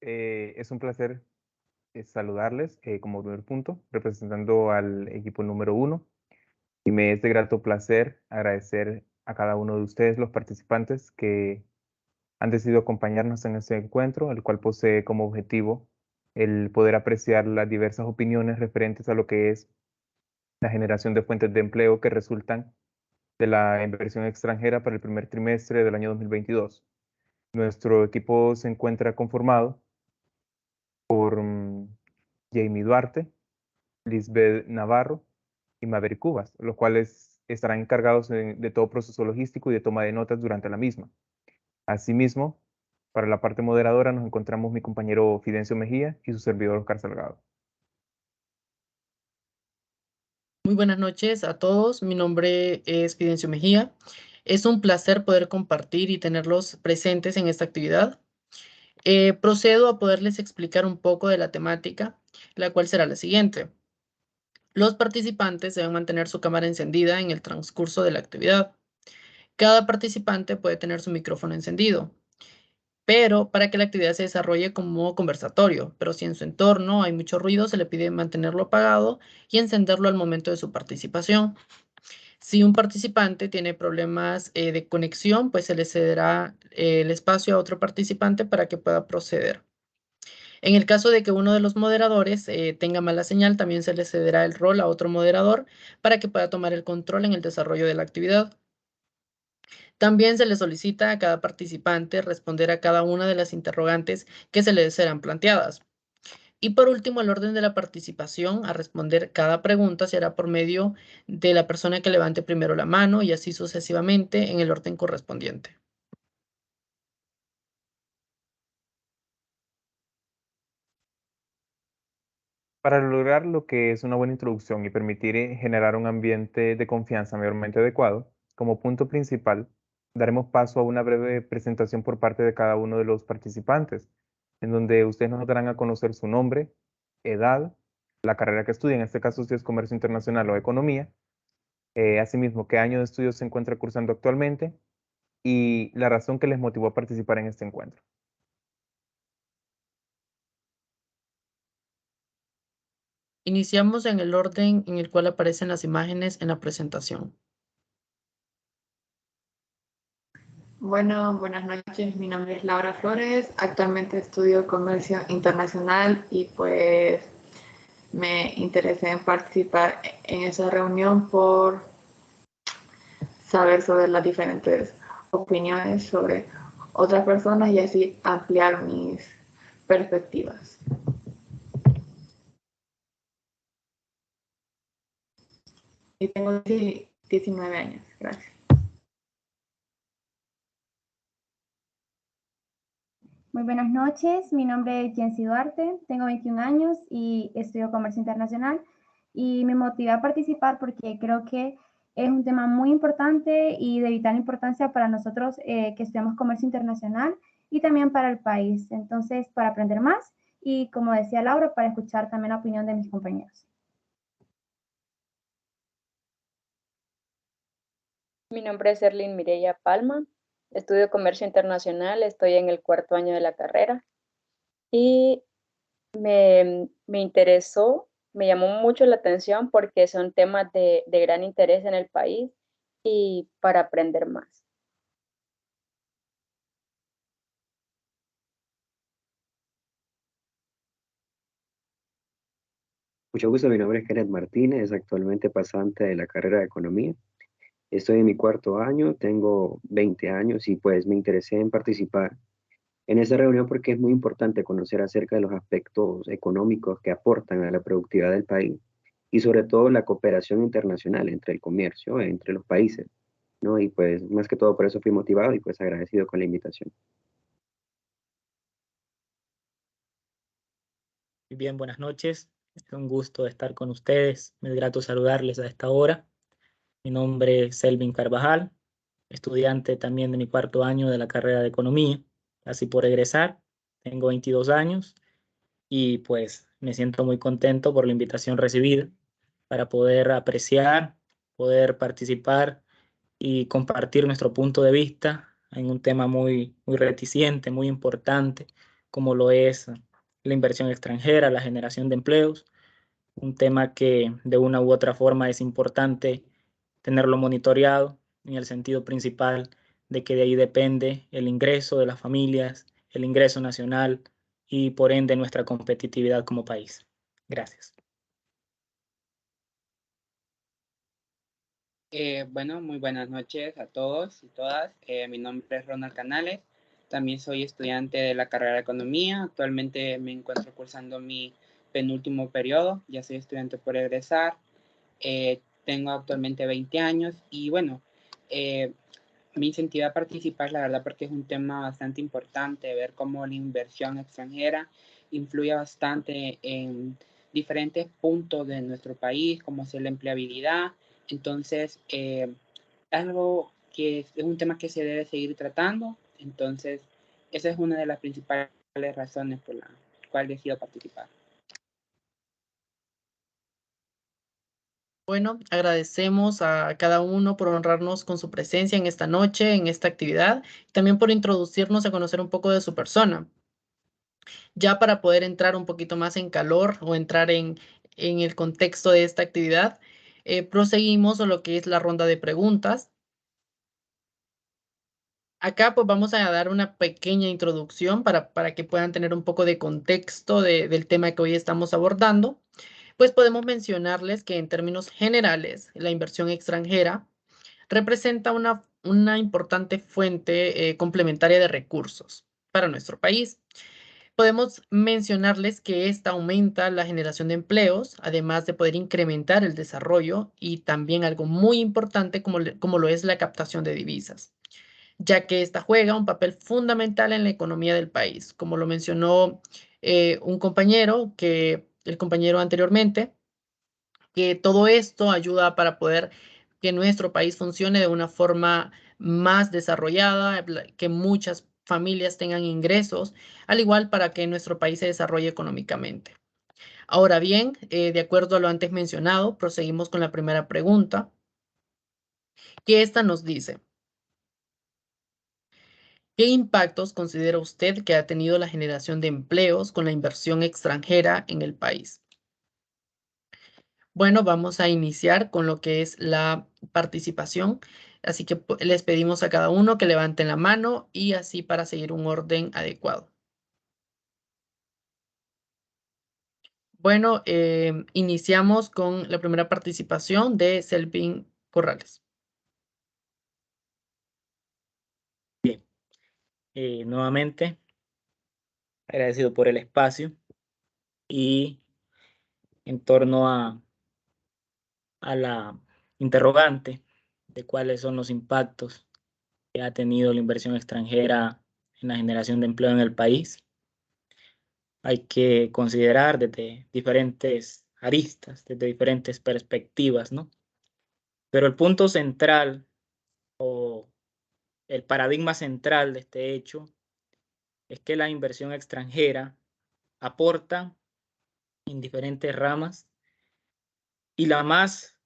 Es un placer saludarles como primer punto, representando al equipo número 1. Y me es de grato placer agradecer a cada uno de ustedes, los participantes, que han decidido acompañarnos en este encuentro, el cual posee como objetivo el poder apreciar las diversas opiniones referentes a lo que es la generación de fuentes de empleo que resultan de la inversión extranjera para el primer trimestre del año 2022. Nuestro equipo se encuentra conformado por Jamie Duarte, Lisbeth Navarro y Maverick Cubas, los cuales estarán encargados de todo proceso logístico y de toma de notas durante la misma. Asimismo, para la parte moderadora nos encontramos mi compañero Fidencio Mejía y su servidor Oscar Salgado. Muy buenas noches a todos. Mi nombre es Fidencio Mejía. Es un placer poder compartir y tenerlos presentes en esta actividad. Procedo a poderles explicar un poco de la temática, la cual será la siguiente. Los participantes deben mantener su cámara encendida en el transcurso de la actividad. Cada participante puede tener su micrófono encendido, pero para que la actividad se desarrolle como conversatorio, pero si en su entorno hay mucho ruido, se le pide mantenerlo apagado y encenderlo al momento de su participación. Si un participante tiene problemas de conexión, pues se le cederá el espacio a otro participante para que pueda proceder. En el caso de que uno de los moderadores tenga mala señal, también se le cederá el rol a otro moderador para que pueda tomar el control en el desarrollo de la actividad. También se le solicita a cada participante responder a cada una de las interrogantes que se le serán planteadas. Y por último, el orden de la participación a responder cada pregunta será por medio de la persona que levante primero la mano y así sucesivamente en el orden correspondiente. Para lograr lo que es una buena introducción y permitir generar un ambiente de confianza mayormente adecuado, como punto principal, daremos paso a una breve presentación por parte de cada uno de los participantes, en donde ustedes nos darán a conocer su nombre, edad, la carrera que estudia, en este caso si es Comercio Internacional o Economía, asimismo qué año de estudios se encuentra cursando actualmente y la razón que les motivó a participar en este encuentro. Iniciamos en el orden en el cual aparecen las imágenes en la presentación. Bueno, buenas noches. Mi nombre es Laura Flores. Actualmente estudio Comercio Internacional y pues me interesé en participar en esa reunión por saber sobre las diferentes opiniones sobre otras personas y así ampliar mis perspectivas. Y tengo 19 años. Gracias. Muy buenas noches, mi nombre es Jensi Duarte, tengo 21 años y estudio Comercio Internacional y me motivé a participar porque creo que es un tema muy importante y de vital importancia para nosotros que estudiamos Comercio Internacional y también para el país. Entonces, para aprender más y, como decía Laura, para escuchar también la opinión de mis compañeros. Mi nombre es Erlyn Mireya Palma, estudio Comercio Internacional, estoy en el 4º año de la carrera y me interesó, me llamó mucho la atención porque son temas de gran interés en el país y para aprender más. Mucho gusto, mi nombre es Kenneth Martínez, actualmente pasante de la carrera de Economía. Estoy en mi 4º año, tengo 20 años y pues me interesé en participar en esta reunión porque es muy importante conocer acerca de los aspectos económicos que aportan a la productividad del país y sobre todo la cooperación internacional entre el comercio, entre los países, ¿no? Y pues más que todo por eso fui motivado y pues agradecido con la invitación. Bien, buenas noches. Es un gusto estar con ustedes. Me es grato saludarles a esta hora. Mi nombre es Selvin Carvajal, estudiante también de mi 4º año de la carrera de Economía, casi por egresar. Tengo 22 años y pues me siento muy contento por la invitación recibida para poder apreciar, poder participar y compartir nuestro punto de vista en un tema muy reticente, muy importante, como lo es la inversión extranjera, la generación de empleos, un tema que de una u otra forma es importante tenerlo monitoreado en el sentido principal de que de ahí depende el ingreso de las familias, el ingreso nacional y por ende nuestra competitividad como país. Gracias. Bueno, muy buenas noches a todos y todas. Mi nombre es Ronald Canales. También soy estudiante de la carrera de Economía. Actualmente me encuentro cursando mi penúltimo periodo. Ya soy estudiante por egresar. Tengo actualmente 20 años y bueno, me incentiva a participar, la verdad, porque es un tema bastante importante, ver cómo la inversión extranjera influye bastante en diferentes puntos de nuestro país, como es la empleabilidad. Entonces, algo que es un tema que se debe seguir tratando. Entonces, esa es una de las principales razones por la cual decido participar. Bueno, agradecemos a cada uno por honrarnos con su presencia en esta noche, en esta actividad, y también por introducirnos a conocer un poco de su persona. Ya para poder entrar un poquito más en calor o entrar en el contexto de esta actividad, proseguimos a lo que es la ronda de preguntas. Acá pues vamos a dar una pequeña introducción para que puedan tener un poco de contexto del tema que hoy estamos abordando. Pues podemos mencionarles que en términos generales, la inversión extranjera representa una importante fuente complementaria de recursos para nuestro país. Podemos mencionarles que esta aumenta la generación de empleos, además de poder incrementar el desarrollo y también algo muy importante como lo es la captación de divisas, ya que esta juega un papel fundamental en la economía del país. Como lo mencionó un compañero, el compañero anteriormente, que todo esto ayuda para poder que nuestro país funcione de una forma más desarrollada, que muchas familias tengan ingresos, al igual para que nuestro país se desarrolle económicamente. Ahora bien, de acuerdo a lo antes mencionado, proseguimos con la primera pregunta, que esta nos dice: ¿qué impactos considera usted que ha tenido la generación de empleos con la inversión extranjera en el país? Bueno, vamos a iniciar con lo que es la participación. Así que les pedimos a cada uno que levanten la mano y así para seguir un orden adecuado. Bueno, iniciamos con la primera participación de Selvin Corrales. Bien, nuevamente agradecido por el espacio y en torno a la interrogante de cuáles son los impactos que ha tenido la inversión extranjera en la generación de empleo en el país. Hay que considerar desde diferentes aristas, desde diferentes perspectivas, ¿no? Pero el punto central o el paradigma central de este hecho es que la inversión extranjera aporta en diferentes ramas y la más,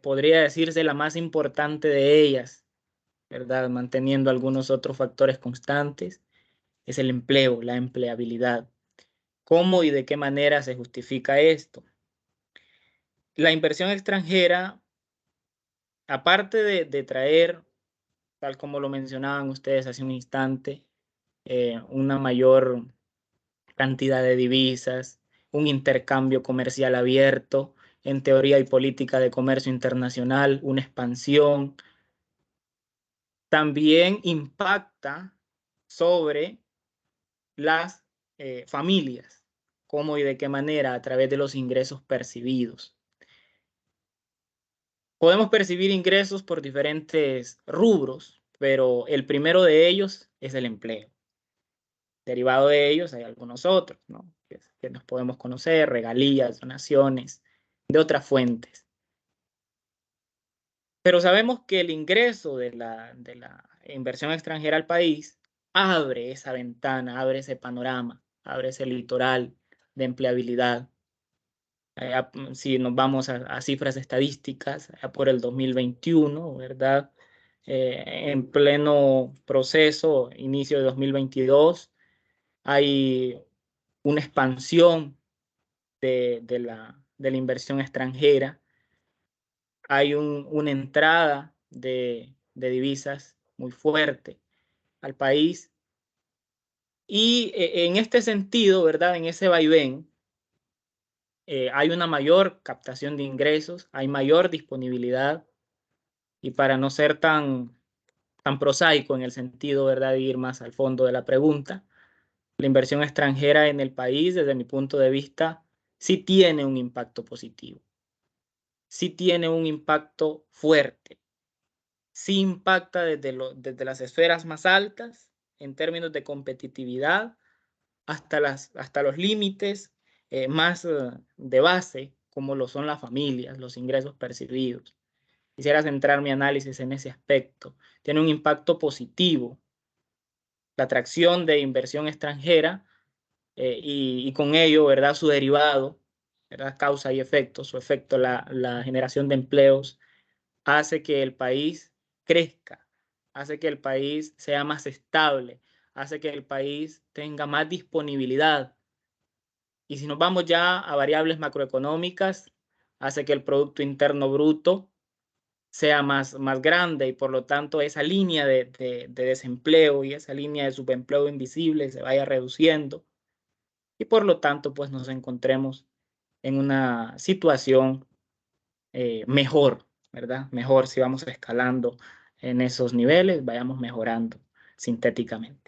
podría decirse, la más importante de ellas, ¿verdad? Manteniendo algunos otros factores constantes, es el empleo, la empleabilidad. ¿Cómo y de qué manera se justifica esto? La inversión extranjera, aparte de traer, tal como lo mencionaban ustedes hace un instante, una mayor cantidad de divisas, un intercambio comercial abierto, en teoría y política de comercio internacional, una expansión, también impacta sobre las familias, cómo y de qué manera a través de los ingresos percibidos. Podemos percibir ingresos por diferentes rubros, pero el primero de ellos es el empleo. Derivado de ellos hay algunos otros, ¿no? que nos podemos conocer, regalías, donaciones, de otras fuentes. Pero sabemos que el ingreso de la inversión extranjera al país abre esa ventana, abre ese panorama, abre ese litoral de empleabilidad. Si nos vamos a cifras estadísticas, por el 2021, ¿verdad? En pleno proceso, inicio de 2022, hay una expansión de la inversión extranjera, hay una entrada de divisas muy fuerte al país. Y en este sentido, ¿verdad? En ese vaivén, hay una mayor captación de ingresos, hay mayor disponibilidad, y para no ser tan prosaico en el sentido, ¿verdad?, de ir más al fondo de la pregunta, la inversión extranjera en el país, desde mi punto de vista, sí tiene un impacto positivo, sí tiene un impacto fuerte, sí impacta desde las esferas más altas en términos de competitividad hasta los límites más de base, como lo son las familias, los ingresos percibidos. Quisiera centrar mi análisis en ese aspecto. Tiene un impacto positivo la atracción de inversión extranjera y con ello, ¿verdad?, su derivado, ¿verdad?, causa y efecto. Su efecto, la generación de empleos, hace que el país crezca, hace que el país sea más estable, hace que el país tenga más disponibilidad. Y si nos vamos ya a variables macroeconómicas, hace que el Producto Interno Bruto sea más grande, y por lo tanto esa línea de desempleo y esa línea de subempleo invisible se vaya reduciendo, y por lo tanto pues nos encontremos en una situación mejor, ¿verdad? Mejor si vamos escalando en esos niveles, vayamos mejorando sintéticamente.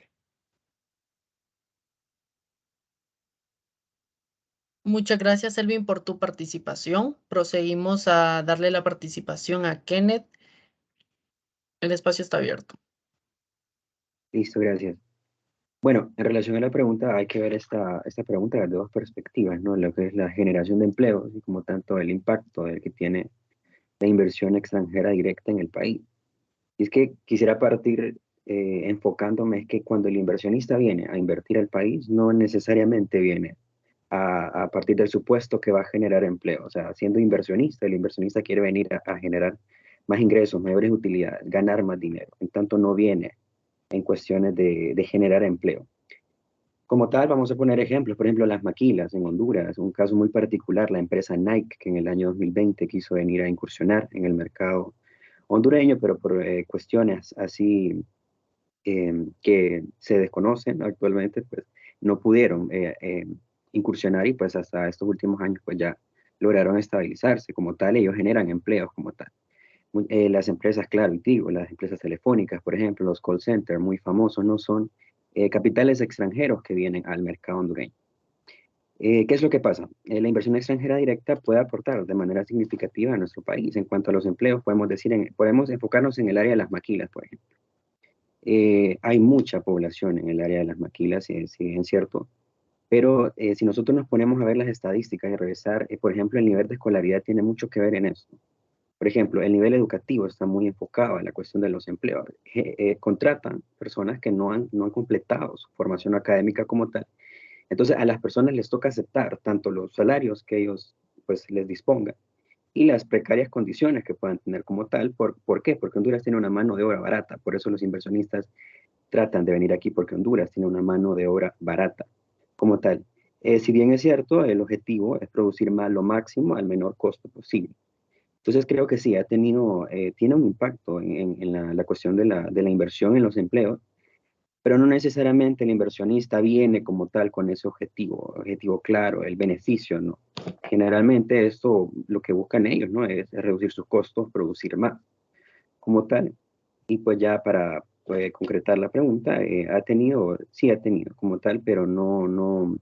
Muchas gracias, Selvin, por tu participación. Proseguimos a darle la participación a Kenneth. El espacio está abierto. Listo, gracias. Bueno, en relación a la pregunta, hay que ver esta pregunta desde dos perspectivas, ¿no? Lo que es la generación de empleo y como tanto el impacto del que tiene la inversión extranjera directa en el país. Y es que quisiera partir enfocándome es que cuando el inversionista viene a invertir al país, no necesariamente viene a partir del supuesto que va a generar empleo. O sea, siendo inversionista, el inversionista quiere venir a generar más ingresos, mayores utilidades, ganar más dinero. En tanto, no viene en cuestiones de generar empleo. Como tal, vamos a poner ejemplos, por ejemplo, las maquilas en Honduras, un caso muy particular, la empresa Nike, que en el año 2020 quiso venir a incursionar en el mercado hondureño, pero por cuestiones así que se desconocen actualmente, pues no pudieron incursionar, y pues hasta estos últimos años pues ya lograron estabilizarse como tal. Ellos generan empleos como tal. Las empresas, claro, y digo, las empresas telefónicas, por ejemplo, los call centers muy famosos, no son capitales extranjeros que vienen al mercado hondureño. ¿Qué es lo que pasa? La inversión extranjera directa puede aportar de manera significativa a nuestro país. En cuanto a los empleos, podemos enfocarnos en el área de las maquilas, por ejemplo. Hay mucha población en el área de las maquilas, si bien es cierto, pero si nosotros nos ponemos a ver las estadísticas y revisar, por ejemplo, el nivel de escolaridad tiene mucho que ver en esto. Por ejemplo, el nivel educativo está muy enfocado en la cuestión de los empleos. Contratan personas que no han completado su formación académica como tal. Entonces, a las personas les toca aceptar tanto los salarios que ellos pues les dispongan y las precarias condiciones que puedan tener como tal. ¿Por qué? Porque Honduras tiene una mano de obra barata. Por eso los inversionistas tratan de venir aquí, porque Honduras tiene una mano de obra barata como tal. Si bien es cierto, el objetivo es producir lo máximo al menor costo posible. Entonces creo que sí, tiene un impacto en la cuestión de la inversión en los empleos, pero no necesariamente el inversionista viene como tal con ese objetivo claro, el beneficio, ¿no? Generalmente esto, lo que buscan ellos, ¿no? Es reducir sus costos, producir más como tal. Y pues ya para concretar la pregunta, sí ha tenido como tal, pero no,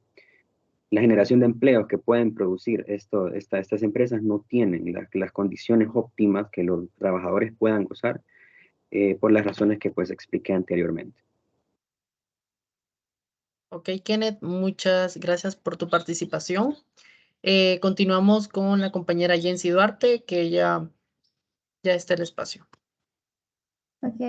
la generación de empleos que pueden producir estas empresas no tienen las condiciones óptimas que los trabajadores puedan gozar, por las razones que pues expliqué anteriormente. Ok, Kenneth, muchas gracias por tu participación. Continuamos con la compañera Jensi Duarte, que ya está el espacio. Ok,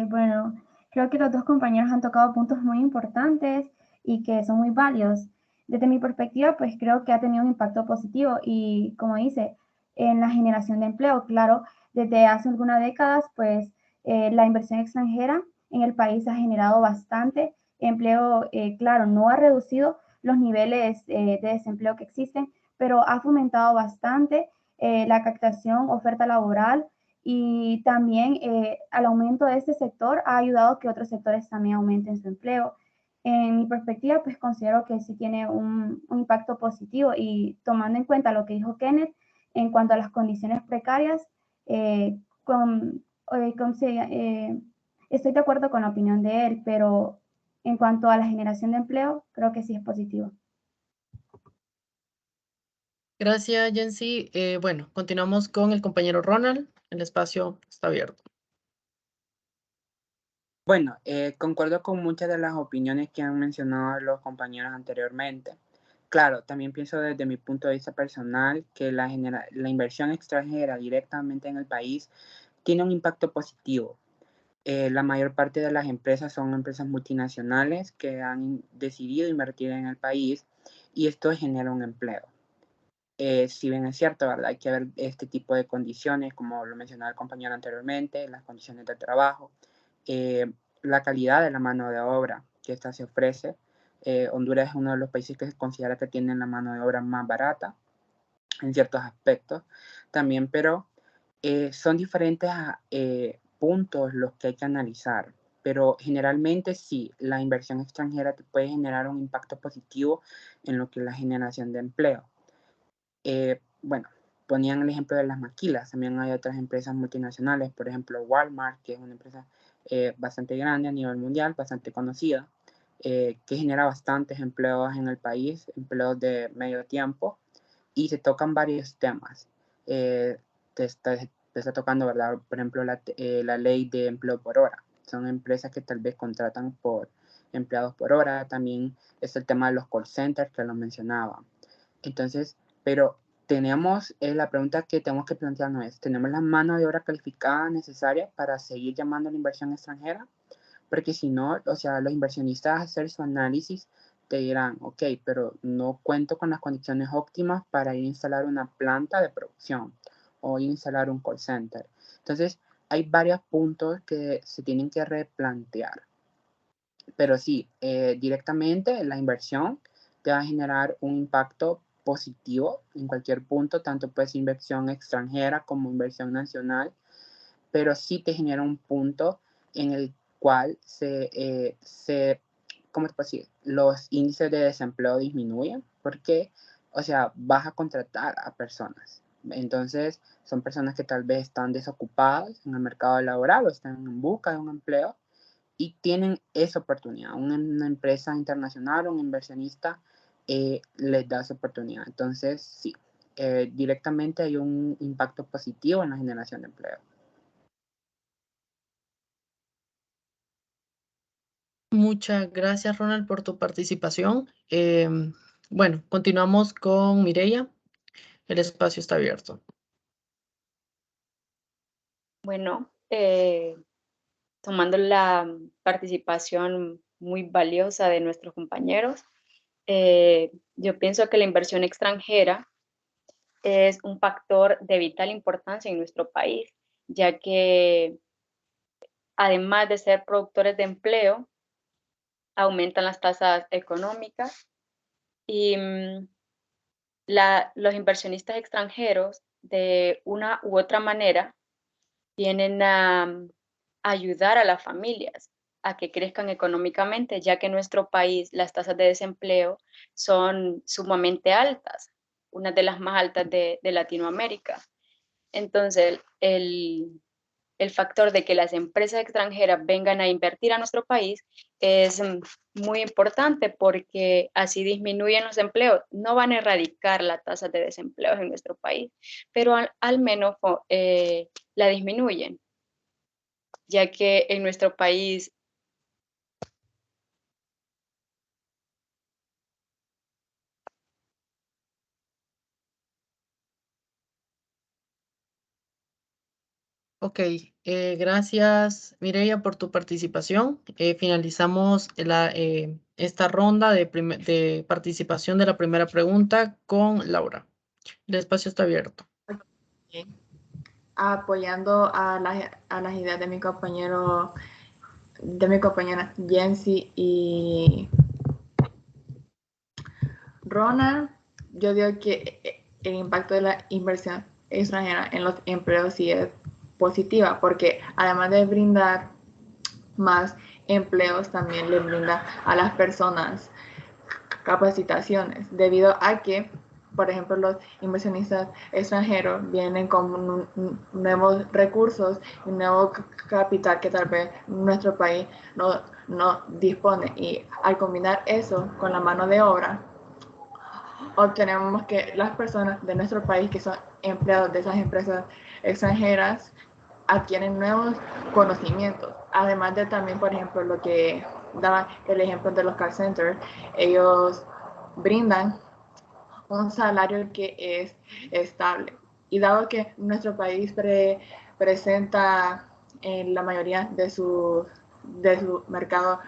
bueno, creo que los dos compañeros han tocado puntos muy importantes y que son muy válidos. Desde mi perspectiva, pues creo que ha tenido un impacto positivo y, como dice, en la generación de empleo. Claro, desde hace algunas décadas, pues la inversión extranjera en el país ha generado bastante empleo, claro, no ha reducido los niveles de desempleo que existen, pero ha fomentado bastante la captación, oferta laboral, y también al aumento de este sector ha ayudado a que otros sectores también aumenten su empleo. En mi perspectiva, pues considero que sí tiene un impacto positivo, y tomando en cuenta lo que dijo Kenneth en cuanto a las condiciones precarias, estoy de acuerdo con la opinión de él, pero en cuanto a la generación de empleo, creo que sí es positivo. Gracias, Jensi. Bueno, continuamos con el compañero Ronald. El espacio está abierto. Bueno, concuerdo con muchas de las opiniones que han mencionado los compañeros anteriormente. Claro, también pienso desde mi punto de vista personal que la inversión extranjera directamente en el país tiene un impacto positivo. La mayor parte de las empresas son empresas multinacionales que han decidido invertir en el país y esto genera un empleo. Si bien es cierto, ¿verdad? Hay que ver este tipo de condiciones, como lo mencionaba el compañero anteriormente, las condiciones de trabajo, la calidad de la mano de obra que esta se ofrece. Honduras es uno de los países que se considera que tienen la mano de obra más barata en ciertos aspectos también, pero son diferentes puntos los que hay que analizar. Pero generalmente sí, la inversión extranjera te puede generar un impacto positivo en lo que es la generación de empleo. Bueno, ponían el ejemplo de las maquilas, también hay otras empresas multinacionales, por ejemplo Walmart, que es una empresa bastante grande a nivel mundial, bastante conocida, que genera bastantes empleos en el país, empleos de medio tiempo, y se tocan varios temas. Te está tocando, ¿verdad? Por ejemplo, la ley de empleo por hora. Son empresas que tal vez contratan por empleados por hora. También es el tema de los call centers que lo mencionaba. Entonces, pero tenemos, la pregunta que tenemos que plantearnos es, ¿tenemos la mano de obra calificada necesaria para seguir llamando a la inversión extranjera? Porque si no, o sea, los inversionistas hacer su análisis te dirán, ok, pero no cuento con las condiciones óptimas para ir a instalar una planta de producción o instalar un call center. Entonces, hay varios puntos que se tienen que replantear. Pero sí, directamente la inversión te va a generar un impacto positivo en cualquier punto, tanto pues inversión extranjera como inversión nacional, pero sí te genera un punto en el cual ¿cómo te puedo decir? Los índices de desempleo disminuyen porque, o sea, vas a contratar a personas. Entonces, son personas que tal vez están desocupadas en el mercado laboral o están en busca de un empleo y tienen esa oportunidad. Una empresa internacional, un inversionista, les da esa oportunidad. Entonces, sí, directamente hay un impacto positivo en la generación de empleo. Muchas gracias, Ronald, por tu participación. Bueno, continuamos con Mireia. El espacio está abierto. Bueno, tomando la participación muy valiosa de nuestros compañeros, yo pienso que la inversión extranjera es un factor de vital importancia en nuestro país, ya que además de ser productores de empleo, aumentan las tasas económicas y los inversionistas extranjeros de una u otra manera vienen a ayudar a las familias a que crezcan económicamente, ya que en nuestro país las tasas de desempleo son sumamente altas, una de las más altas de Latinoamérica. Entonces, el factor de que las empresas extranjeras vengan a invertir a nuestro país es muy importante porque así disminuyen los empleos. No van a erradicar la tasa de desempleo en nuestro país, pero al menos la disminuyen, ya que en nuestro país Ok, gracias Mireia por tu participación. Finalizamos esta ronda de participación de la primera pregunta con Laura. El espacio está abierto. Apoyando a las ideas de mi compañero de mi compañera Jensi y Ronald, yo digo que el impacto de la inversión extranjera en los empleos sí es positiva, porque además de brindar más empleos, también le brinda a las personas capacitaciones, debido a que, por ejemplo, los inversionistas extranjeros vienen con nuevos recursos y nuevo capital que tal vez nuestro país no dispone. Y al combinar eso con la mano de obra, obtenemos que las personas de nuestro país que son empleados de esas empresas extranjeras adquieren nuevos conocimientos. Además de también, por ejemplo, lo que daba el ejemplo de los call centers, ellos brindan un salario que es estable. Y dado que nuestro país presenta en la mayoría de su mercado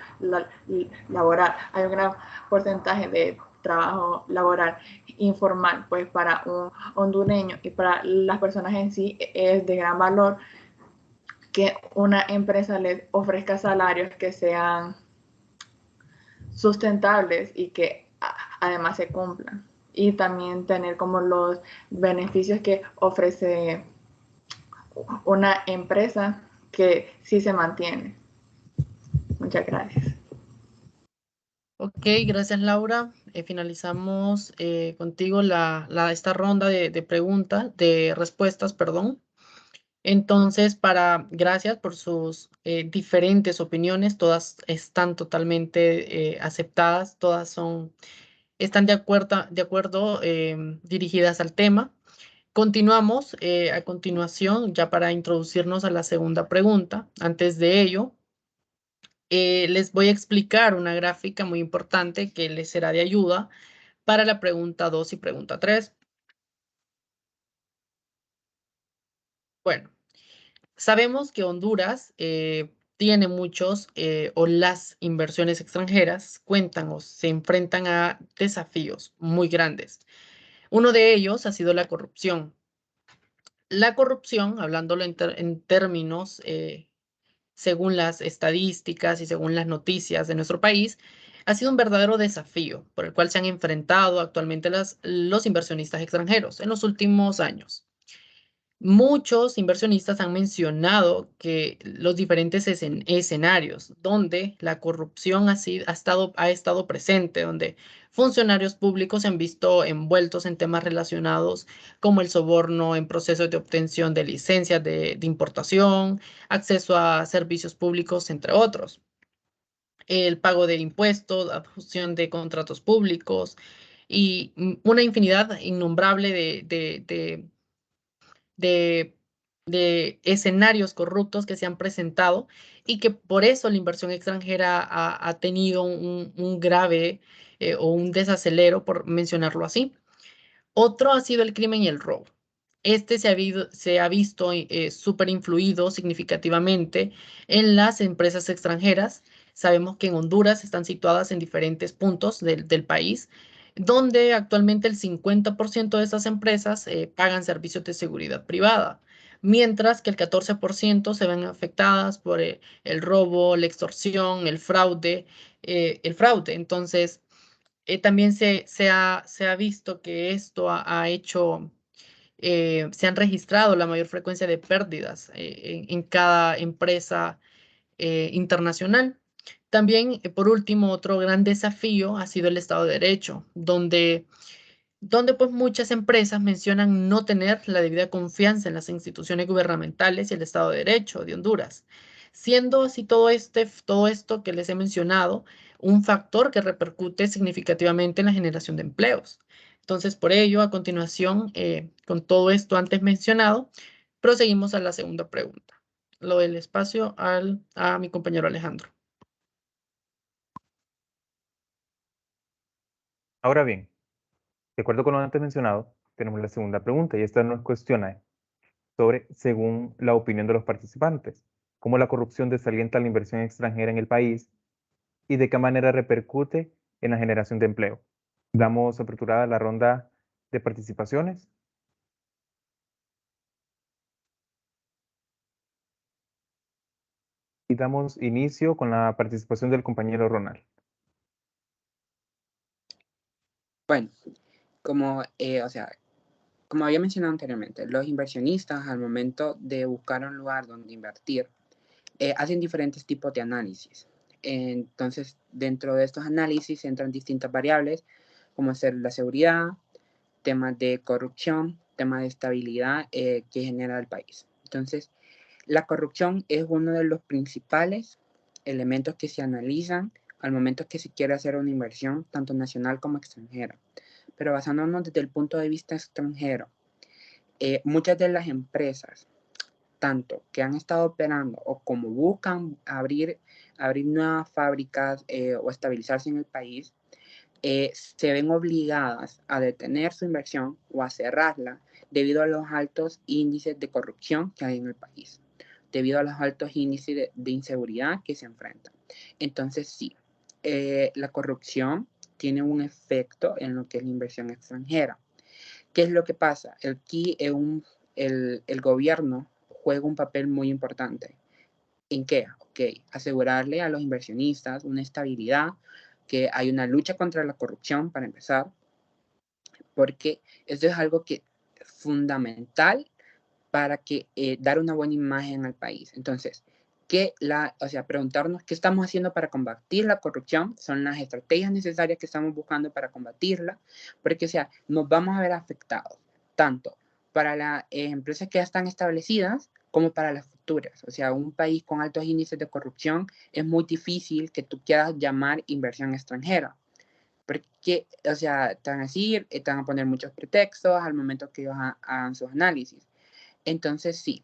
laboral, hay un gran porcentaje de trabajo laboral informal, pues para un hondureño y para las personas en sí es de gran valor que una empresa les ofrezca salarios que sean sustentables y que además se cumplan. Y también tener como los beneficios que ofrece una empresa que sí se mantiene. Muchas gracias. Ok, gracias Laura. Finalizamos contigo esta ronda de preguntas, de respuestas, perdón. Entonces, gracias por sus diferentes opiniones, todas están totalmente aceptadas, están de acuerdo dirigidas al tema. Continuamos a continuación, ya para introducirnos a la segunda pregunta. Antes de ello, les voy a explicar una gráfica muy importante que les será de ayuda para la pregunta 2 y pregunta 3. Bueno, sabemos que Honduras tiene muchos o las inversiones extranjeras cuentan o se enfrentan a desafíos muy grandes. Uno de ellos ha sido la corrupción. La corrupción, hablándolo en términos según las estadísticas y según las noticias de nuestro país, ha sido un verdadero desafío por el cual se han enfrentado actualmente los inversionistas extranjeros en los últimos años. Muchos inversionistas han mencionado que los diferentes escenarios donde la corrupción ha estado presente, donde funcionarios públicos se han visto envueltos en temas relacionados como el soborno en procesos de obtención de licencias de importación, acceso a servicios públicos, entre otros. El pago de impuestos, adjudicación de contratos públicos y una infinidad innombrable de escenarios corruptos que se han presentado y que por eso la inversión extranjera ha tenido un grave o un desacelero, por mencionarlo así. Otro ha sido el crimen y el robo. Este se ha visto súper influido significativamente en las empresas extranjeras. Sabemos que en Honduras están situadas en diferentes puntos del país, donde actualmente el 50% de estas empresas pagan servicios de seguridad privada, mientras que el 14% se ven afectadas por el robo, la extorsión, el fraude. Entonces, también se ha visto que esto ha hecho se han registrado la mayor frecuencia de pérdidas en cada empresa internacional. También, por último, otro gran desafío ha sido el Estado de Derecho, donde pues muchas empresas mencionan no tener la debida confianza en las instituciones gubernamentales y el Estado de Derecho de Honduras, siendo así todo esto que les he mencionado un factor que repercute significativamente en la generación de empleos. Entonces, por ello, a continuación, con todo esto antes mencionado, proseguimos a la segunda pregunta. Lo del espacio a mi compañero Alejandro. Ahora bien, de acuerdo con lo antes mencionado, tenemos la segunda pregunta y esta nos cuestiona sobre, según la opinión de los participantes, cómo la corrupción desalienta la inversión extranjera en el país y de qué manera repercute en la generación de empleo. Damos apertura a la ronda de participaciones. Y damos inicio con la participación del compañero Ronald. Bueno, como había mencionado anteriormente, los inversionistas al momento de buscar un lugar donde invertir, hacen diferentes tipos de análisis. Entonces, dentro de estos análisis entran distintas variables, como ser la seguridad, temas de corrupción, temas de estabilidad que genera el país. Entonces, la corrupción es uno de los principales elementos que se analizan al momento que se quiere hacer una inversión, tanto nacional como extranjera. Pero basándonos desde el punto de vista extranjero, muchas de las empresas, tanto que han estado operando o como buscan abrir nuevas fábricas o estabilizarse en el país, se ven obligadas a detener su inversión o a cerrarla debido a los altos índices de corrupción que hay en el país, debido a los altos índices de inseguridad que se enfrentan. Entonces, sí, la corrupción tiene un efecto en lo que es la inversión extranjera. ¿Qué es lo que pasa? Aquí el gobierno juega un papel muy importante. ¿En qué? Ok, asegurarle a los inversionistas una estabilidad, que hay una lucha contra la corrupción para empezar, porque esto es algo que es fundamental para que dar una buena imagen al país. Entonces, preguntarnos qué estamos haciendo para combatir la corrupción, son las estrategias necesarias que estamos buscando para combatirla, porque, nos vamos a ver afectados, tanto para las empresas que ya están establecidas, como para las futuras. Un país con altos índices de corrupción es muy difícil que tú quieras llamar inversión extranjera, porque, te van a decir, te van a poner muchos pretextos al momento que ellos hagan sus análisis. Entonces, sí,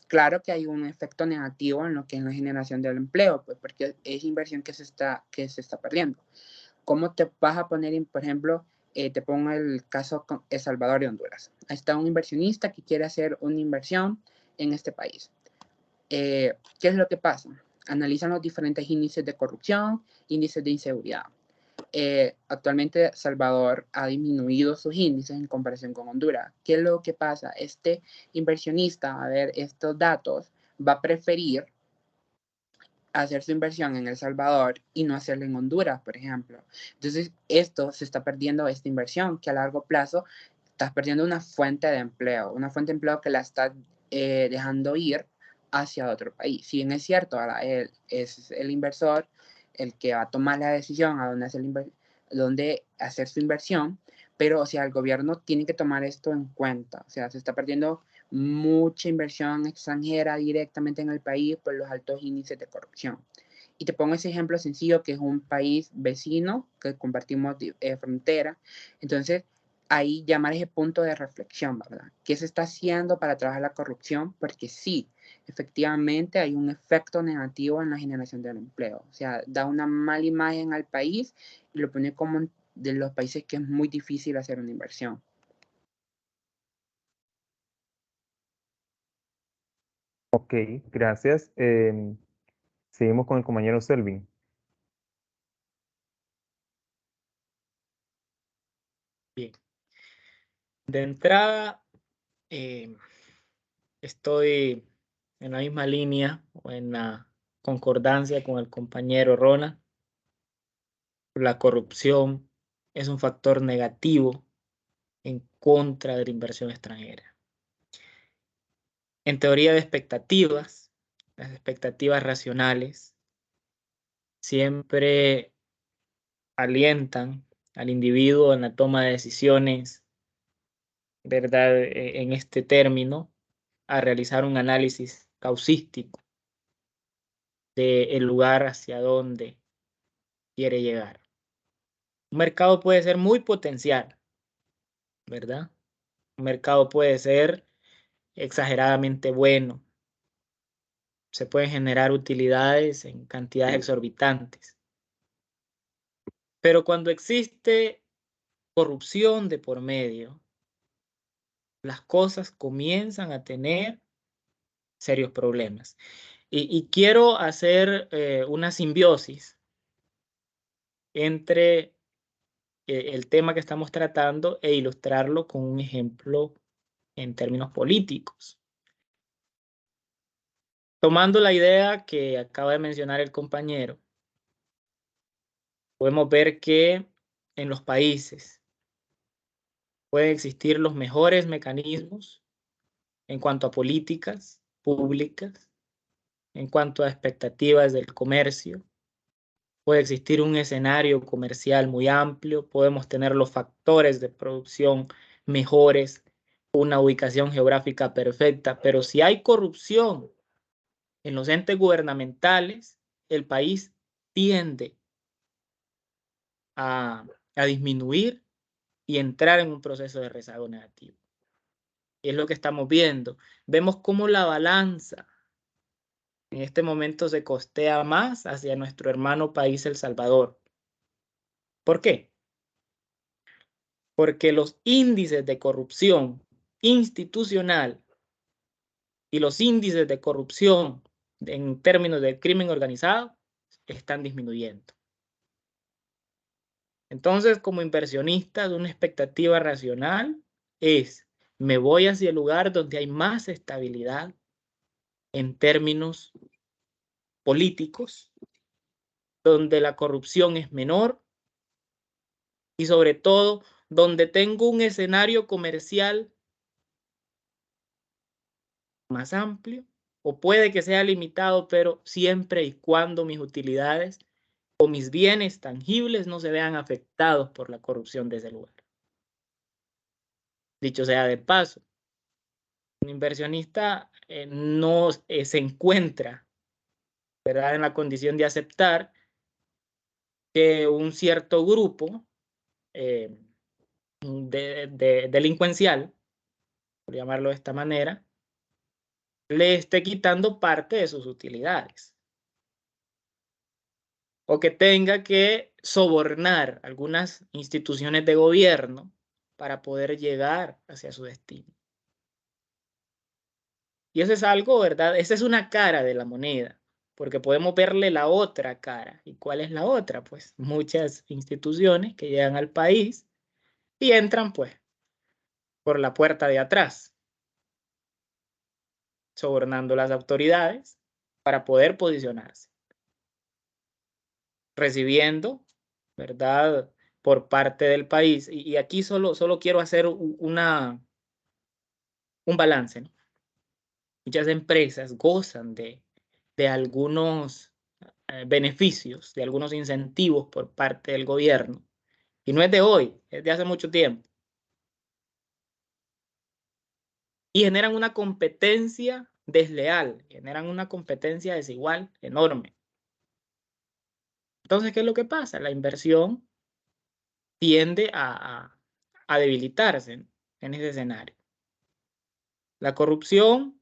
claro que hay un efecto negativo en lo que es la generación del empleo, pues porque es inversión que se está perdiendo. ¿Cómo te vas a poner, por ejemplo, te pongo el caso con El Salvador y Honduras? Ahí está un inversionista que quiere hacer una inversión en este país. ¿Qué es lo que pasa? Analizan los diferentes índices de corrupción, índices de inseguridad. Actualmente Salvador ha disminuido sus índices en comparación con Honduras. ¿Qué es lo que pasa? Este inversionista, a ver estos datos, va a preferir hacer su inversión en El Salvador y no hacerla en Honduras, por ejemplo. Entonces, se está perdiendo esta inversión, que a largo plazo estás perdiendo una fuente de empleo que la estás dejando ir hacia otro país. Si bien es cierto, ahora él es el inversor el que va a tomar la decisión a dónde hacer su inversión, pero, el gobierno tiene que tomar esto en cuenta. Se está perdiendo mucha inversión extranjera directamente en el país por los altos índices de corrupción. Y te pongo ese ejemplo sencillo, que es un país vecino que compartimos frontera. Entonces, ahí llamar ese punto de reflexión, ¿verdad? ¿Qué se está haciendo para trabajar la corrupción? Porque sí, efectivamente hay un efecto negativo en la generación del empleo. Da una mala imagen al país y lo pone como de los países que es muy difícil hacer una inversión. Ok, gracias. Seguimos con el compañero Selvin. Bien. De entrada, estoy en la misma línea o en la concordancia con el compañero Ronald. La corrupción es un factor negativo en contra de la inversión extranjera. En teoría de expectativas, las expectativas racionales siempre alientan al individuo en la toma de decisiones, ¿verdad? En este término, a realizar un análisis causístico del lugar hacia donde quiere llegar. Un mercado puede ser muy potencial, ¿verdad? Un mercado puede ser exageradamente bueno. Se pueden generar utilidades en cantidades exorbitantes. Pero cuando existe corrupción de por medio, las cosas comienzan a tener serios problemas. Y quiero hacer una simbiosis entre el tema que estamos tratando e ilustrarlo con un ejemplo en términos políticos. Tomando la idea que acaba de mencionar el compañero, podemos ver que en los países pueden existir los mejores mecanismos en cuanto a políticas públicas, en cuanto a expectativas del comercio. Puede existir un escenario comercial muy amplio, podemos tener los factores de producción mejores, una ubicación geográfica perfecta, pero si hay corrupción en los entes gubernamentales, el país tiende a disminuir y entrar en un proceso de rezago negativo. Y es lo que estamos viendo. Vemos cómo la balanza en este momento se costea más hacia nuestro hermano país El Salvador. ¿Por qué? Porque los índices de corrupción institucional y los índices de corrupción en términos de crimen organizado están disminuyendo. Entonces, como inversionista, una expectativa racional es: me voy hacia el lugar donde hay más estabilidad en términos políticos, donde la corrupción es menor y sobre todo donde tengo un escenario comercial más amplio, o puede que sea limitado, pero siempre y cuando mis utilidades o mis bienes tangibles no se vean afectados por la corrupción de ese lugar. Dicho sea de paso, un inversionista no se encuentra, ¿verdad?, en la condición de aceptar que un cierto grupo delincuencial, por llamarlo de esta manera, le esté quitando parte de sus utilidades, o que tenga que sobornar algunas instituciones de gobierno para poder llegar hacia su destino. Y eso es algo, ¿verdad? Esa es una cara de la moneda, porque podemos verle la otra cara. ¿Y cuál es la otra? Pues muchas instituciones que llegan al país y entran, pues, por la puerta de atrás, sobornando las autoridades para poder posicionarse, recibiendo, ¿verdad?, por parte del país. Y aquí solo quiero hacer un balance, ¿no? Muchas empresas gozan de algunos beneficios, de algunos incentivos por parte del gobierno. Y no es de hoy, es de hace mucho tiempo. Y generan una competencia desleal, generan una competencia desigual enorme. Entonces, ¿qué es lo que pasa? La inversión tiende a debilitarse en ese escenario. La corrupción,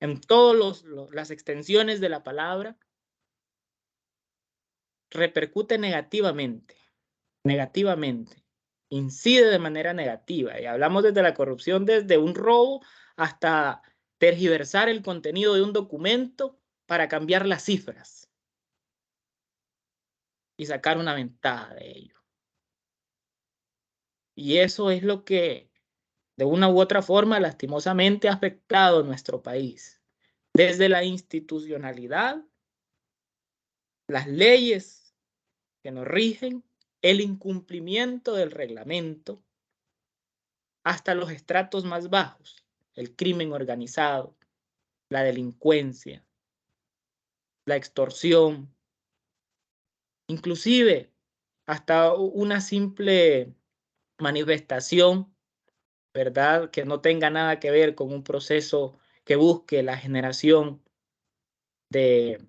en todas las extensiones de la palabra, repercute negativamente, incide de manera negativa. Y hablamos desde la corrupción, desde un robo hasta tergiversar el contenido de un documento para cambiar las cifras y sacar una ventaja de ello. Y eso es lo que, de una u otra forma, lastimosamente ha afectado a nuestro país. Desde la institucionalidad, las leyes que nos rigen, el incumplimiento del reglamento, hasta los estratos más bajos, el crimen organizado, la delincuencia, la extorsión, inclusive hasta una simple manifestación, ¿verdad?, que no tenga nada que ver con un proceso que busque la generación de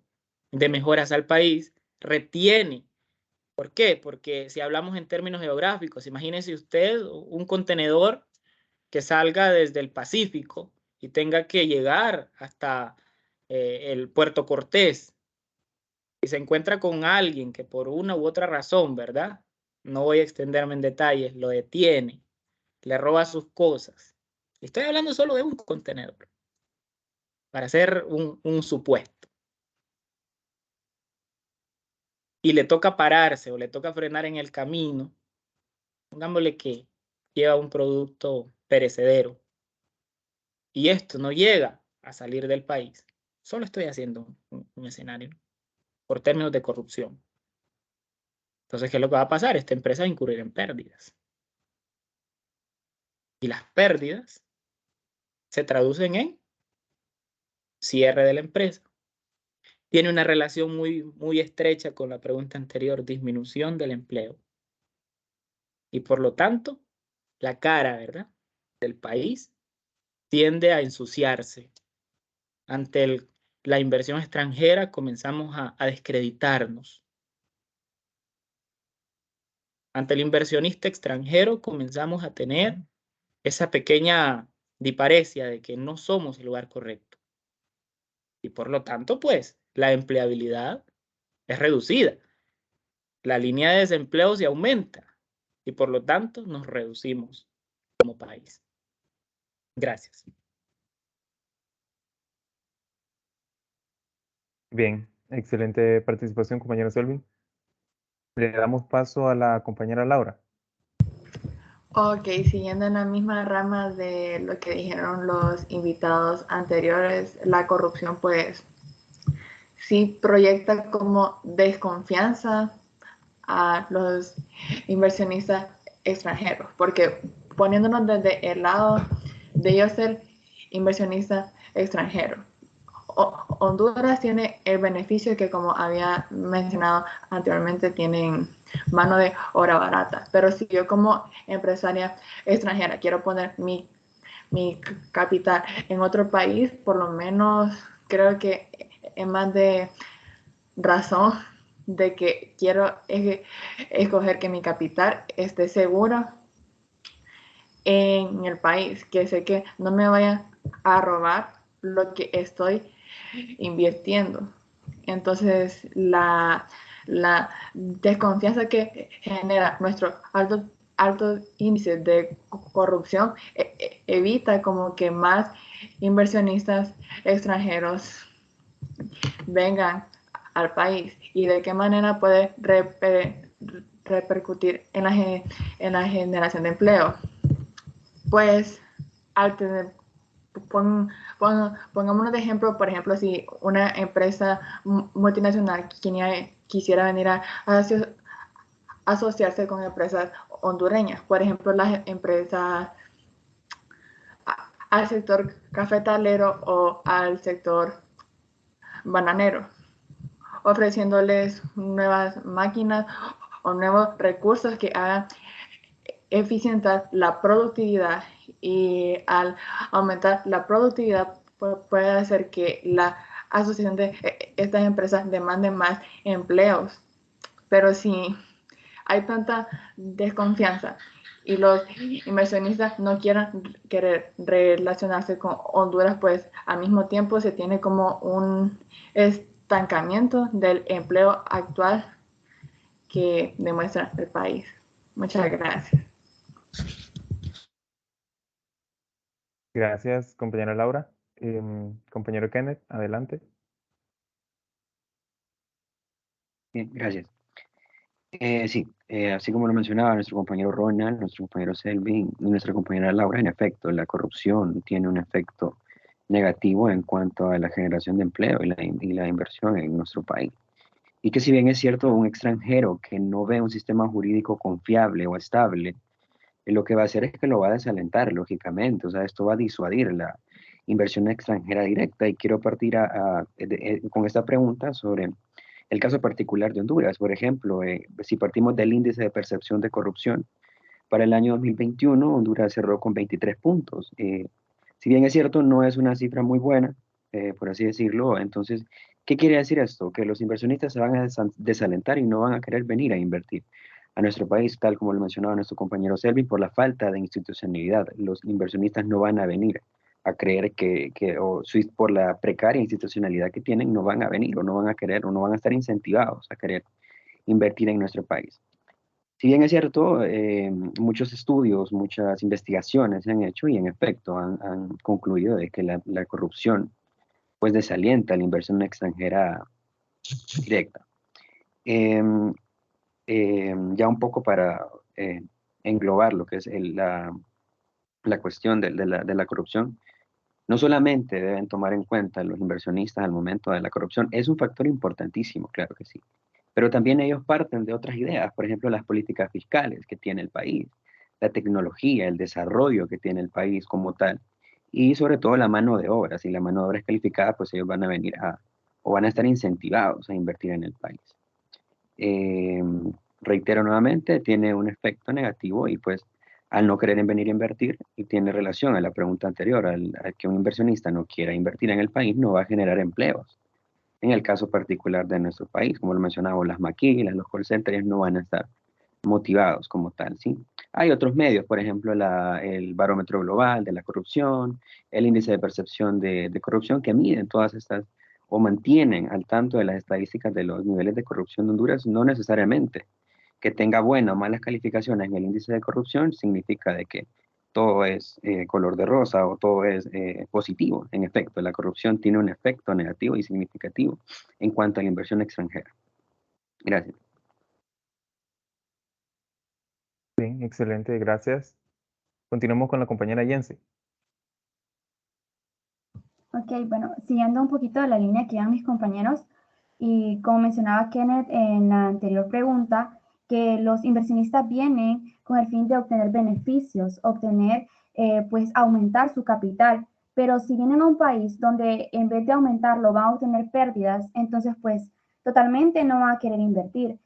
mejoras al país, retiene. ¿Por qué? Porque si hablamos en términos geográficos, imagínese usted un contenedor que salga desde el Pacífico y tenga que llegar hasta el Puerto Cortés y se encuentra con alguien que por una u otra razón, ¿verdad?, no voy a extenderme en detalles, lo detiene, le roba sus cosas. Estoy hablando solo de un contenedor, para hacer un supuesto. Y le toca pararse o le toca frenar en el camino, pongámosle que lleva un producto perecedero, y esto no llega a salir del país. Solo estoy haciendo un escenario, ¿no? Por términos de corrupción. Entonces, ¿qué es lo que va a pasar? Esta empresa va a incurrir en pérdidas. Y las pérdidas se traducen en cierre de la empresa. Tiene una relación muy estrecha con la pregunta anterior, disminución del empleo. Y por lo tanto, la cara, ¿verdad?, del país tiende a ensuciarse. Ante la inversión extranjera comenzamos a descreditarnos. Ante el inversionista extranjero comenzamos a tener esa pequeña diparesia de que no somos el lugar correcto. Y por lo tanto, pues, la empleabilidad es reducida. La línea de desempleo se aumenta y por lo tanto nos reducimos como país. Gracias. Bien, excelente participación, compañero Selvin. Le damos paso a la compañera Laura. Ok, siguiendo en la misma rama de lo que dijeron los invitados anteriores, la corrupción pues sí proyecta como desconfianza a los inversionistas extranjeros, porque poniéndonos desde el lado de ellos ser inversionistas extranjeros, Honduras tiene el beneficio que, como había mencionado anteriormente, tienen mano de obra barata, pero si yo como empresaria extranjera quiero poner mi capital en otro país, por lo menos creo que es más de razón de que quiero escoger que mi capital esté seguro en el país, que sé que no me vayan a robar lo que estoy invirtiendo. Entonces, la desconfianza que genera nuestro alto índice de corrupción evita como que más inversionistas extranjeros vengan al país, y de qué manera puede repercutir en la generación de empleo. Pues al tener, pongámonos de ejemplo, por ejemplo, si una empresa multinacional quisiera venir a asociarse con empresas hondureñas, por ejemplo, las empresas al sector cafetalero o al sector bananero, ofreciéndoles nuevas máquinas o nuevos recursos que hagan eficientar la productividad, y al aumentar la productividad puede hacer que la asociación de estas empresas demande más empleos. Pero si hay tanta desconfianza y los inversionistas no querer relacionarse con Honduras, pues al mismo tiempo se tiene como un estancamiento del empleo actual que demuestra el país. Muchas gracias. Gracias, compañera Laura. Compañero Kenneth, adelante. Bien, gracias. Sí, así como lo mencionaba nuestro compañero Ronald, nuestro compañero Selvin y nuestra compañera Laura, en efecto, la corrupción tiene un efecto negativo en cuanto a la generación de empleo y la inversión en nuestro país. Y que si bien es cierto, un extranjero que no ve un sistema jurídico confiable o estable, lo que va a hacer es que lo va a desalentar, lógicamente. O sea, esto va a disuadir la inversión extranjera directa. Y quiero partir con esta pregunta sobre el caso particular de Honduras. Por ejemplo, si partimos del índice de percepción de corrupción, para el año 2021 Honduras cerró con 23 puntos. Si bien es cierto, no es una cifra muy buena, por así decirlo. Entonces, ¿qué quiere decir esto? Que los inversionistas se van a desalentar y no van a querer venir a invertir a nuestro país, tal como lo mencionaba nuestro compañero Selvin, por la falta de institucionalidad. Los inversionistas no van a venir a creer por la precaria institucionalidad que tienen, no van a venir o no van a querer o no van a estar incentivados a querer invertir en nuestro país. Si bien es cierto, muchos estudios, muchas investigaciones se han hecho y en efecto han concluido de que la corrupción pues desalienta la inversión extranjera directa. Ya un poco para englobar lo que es la cuestión de la corrupción, No solamente deben tomar en cuenta los inversionistas al momento de la corrupción, es un factor importantísimo, claro que sí, pero también ellos parten de otras ideas, por ejemplo, las políticas fiscales que tiene el país, la tecnología, el desarrollo que tiene el país como tal, y sobre todo la mano de obra. Si la mano de obra es calificada, pues ellos van a venir o van a estar incentivados a invertir en el país. Eh, Reitero nuevamente, tiene un efecto negativo y pues al no querer venir a invertir, y tiene relación a la pregunta anterior, al que un inversionista no quiera invertir en el país, no va a generar empleos. En el caso particular de nuestro país, como lo mencionaba, las maquilas, los call centers no van a estar motivados como tal, ¿sí? Hay otros medios, por ejemplo, el barómetro global de la corrupción, el índice de percepción de corrupción, que miden todas estas o mantienen al tanto de las estadísticas de los niveles de corrupción de Honduras. No necesariamente que tenga buenas o malas calificaciones en el índice de corrupción significa de que todo es color de rosa o todo es positivo. En efecto, la corrupción tiene un efecto negativo y significativo en cuanto a la inversión extranjera. Gracias. Bien, excelente, gracias. Continuamos con la compañera Jensi. Ok, bueno, siguiendo un poquito de la línea que iban mis compañeros, y como mencionaba Kenneth en la anterior pregunta, que los inversionistas vienen con el fin de obtener beneficios, pues aumentar su capital, pero si vienen a un país donde en vez de aumentarlo van a obtener pérdidas, entonces pues totalmente no van a querer invertir.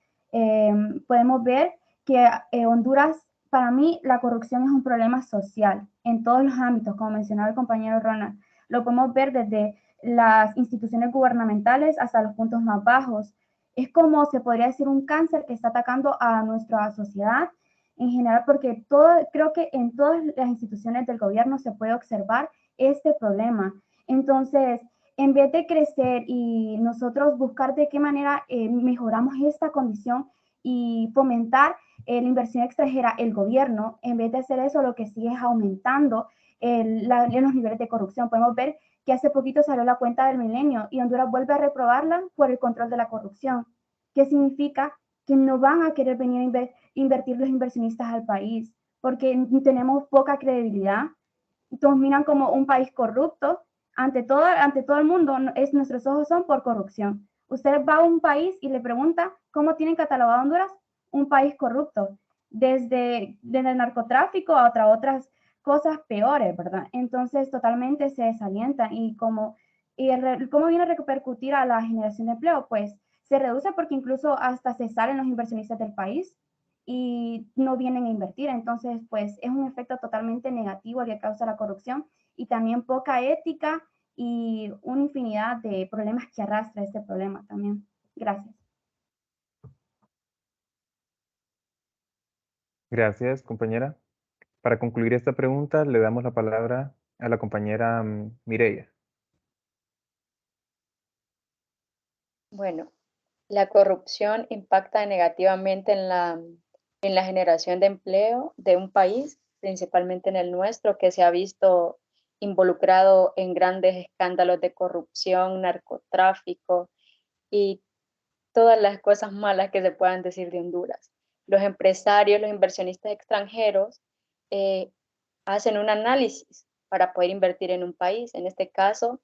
Podemos ver que Honduras, para mí, la corrupción es un problema social en todos los ámbitos, como mencionaba el compañero Ronald. Lo podemos ver desde las instituciones gubernamentales hasta los puntos más bajos. Es como se podría decir un cáncer que está atacando a nuestra sociedad en general, porque creo que en todas las instituciones del gobierno se puede observar este problema. Entonces, en vez de crecer y nosotros buscar de qué manera mejoramos esta condición y fomentar la inversión extranjera, el gobierno, en vez de hacer eso, lo que sigue es aumentando los niveles de corrupción. Podemos ver que hace poquito salió la cuenta del milenio y Honduras vuelve a reprobarla por el control de la corrupción. ¿Qué significa? Que no van a querer venir a invertir los inversionistas al país porque tenemos poca credibilidad. Nos miran como un país corrupto. Ante todo el mundo, nuestros ojos son por corrupción. Usted va a un país y le pregunta cómo tienen catalogado a Honduras, un país corrupto, desde el narcotráfico a otras cosas peores, ¿verdad? Entonces totalmente se desalientan cómo viene a repercutir a la generación de empleo, pues se reduce porque incluso hasta se salen los inversionistas del país y no vienen a invertir. Entonces, pues es un efecto totalmente negativo que causa la corrupción y también poca ética y una infinidad de problemas que arrastra este problema también. Gracias. Gracias, compañera. Para concluir esta pregunta, le damos la palabra a la compañera Mireia. Bueno, la corrupción impacta negativamente en la generación de empleo de un país, principalmente en el nuestro, que se ha visto involucrado en grandes escándalos de corrupción, narcotráfico y todas las cosas malas que se puedan decir de Honduras. Los empresarios, los inversionistas extranjeros hacen un análisis para poder invertir en un país. En este caso,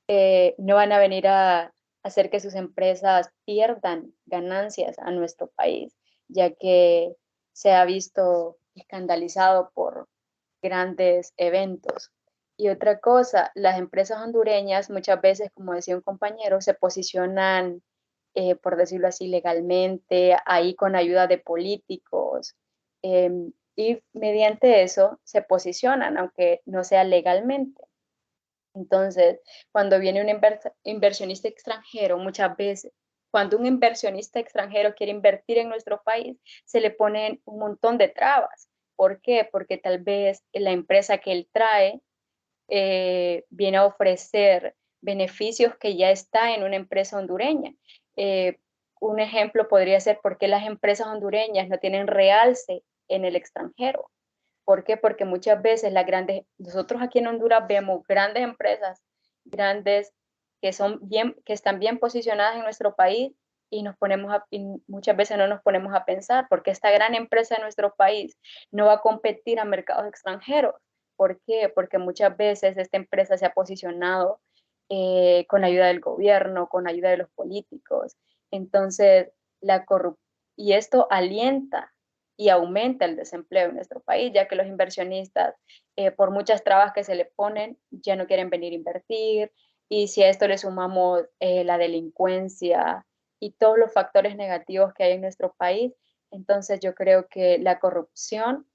no van a venir a hacer que sus empresas pierdan ganancias a nuestro país, ya que se ha visto escandalizado por grandes eventos. Y otra cosa, las empresas hondureñas muchas veces, como decía un compañero, se posicionan, por decirlo así, legalmente, ahí con ayuda de políticos, y mediante eso se posicionan, aunque no sea legalmente. Entonces, cuando viene un inversionista extranjero, muchas veces, cuando un inversionista extranjero quiere invertir en nuestro país, se le ponen un montón de trabas. ¿Por qué? Porque tal vez la empresa que él trae viene a ofrecer beneficios que ya está en una empresa hondureña. Un ejemplo podría ser por qué las empresas hondureñas no tienen realce en el extranjero. ¿Por qué? Porque muchas veces nosotros aquí en Honduras vemos grandes empresas, grandes que están bien posicionadas en nuestro país y muchas veces no nos ponemos a pensar porque esta gran empresa de nuestro país no va a competir a mercados extranjeros, ¿Por qué? Porque muchas veces esta empresa se ha posicionado con ayuda del gobierno, con ayuda de los políticos. Entonces, y esto alienta y aumenta el desempleo en nuestro país, ya que los inversionistas, por muchas trabas que se le ponen, ya no quieren venir a invertir. Y si a esto le sumamos la delincuencia y todos los factores negativos que hay en nuestro país, entonces yo creo que la corrupción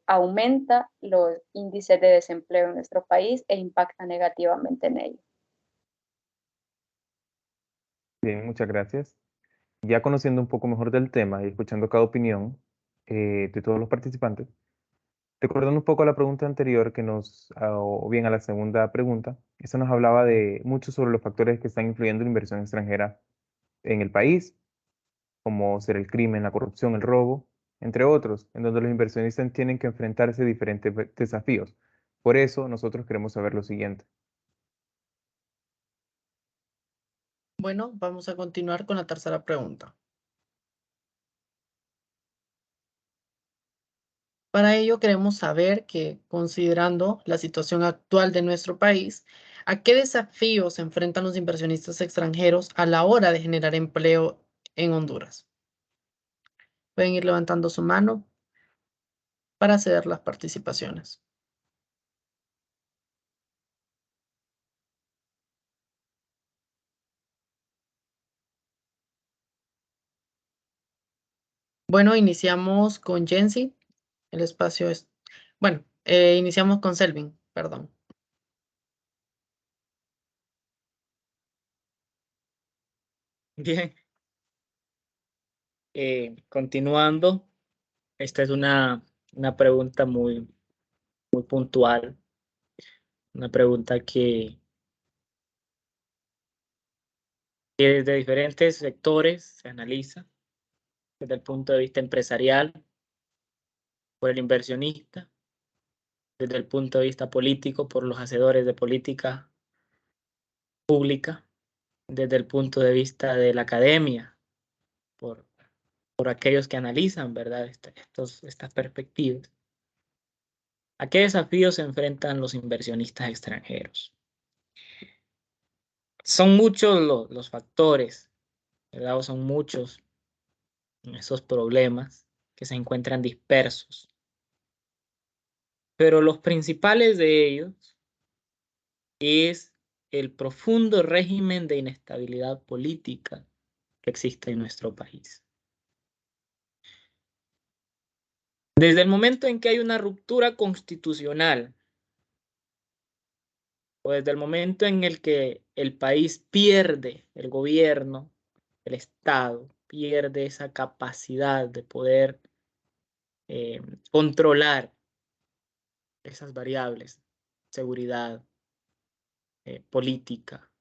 aumenta los índices de desempleo en nuestro país e impacta negativamente en ello. Bien, muchas gracias. Ya conociendo un poco mejor del tema y escuchando cada opinión de todos los participantes, recordando un poco a la pregunta anterior o bien a la segunda pregunta, eso nos hablaba de mucho sobre los factores que están influyendo en la inversión extranjera en el país, como ser el crimen, la corrupción, el robo, entre otros, en donde los inversionistas tienen que enfrentarse a diferentes desafíos. Por eso nosotros queremos saber lo siguiente. Bueno, vamos a continuar con la tercera pregunta. Para ello queremos saber que, considerando la situación actual de nuestro país, ¿a qué desafíos se enfrentan los inversionistas extranjeros a la hora de generar empleo en Honduras? Pueden ir levantando su mano para ceder las participaciones. Bueno, iniciamos con Jensi. El espacio es... Bueno, iniciamos con Selvin, perdón. Bien. Continuando, esta es una pregunta muy puntual, una pregunta que desde diferentes sectores se analiza, desde el punto de vista empresarial, por el inversionista, desde el punto de vista político, por los hacedores de política pública, desde el punto de vista de la academia, por aquellos que analizan, ¿verdad?, estas perspectivas. ¿A qué desafíos se enfrentan los inversionistas extranjeros? Son muchos los factores, ¿verdad? O son muchos esos problemas que se encuentran dispersos. Pero los principales de ellos es el profundo régimen de inestabilidad política que existe en nuestro país. Desde el momento en que hay una ruptura constitucional, o desde el momento en el que el país pierde, el gobierno, el Estado, pierde esa capacidad de poder controlar esas variables, seguridad, política,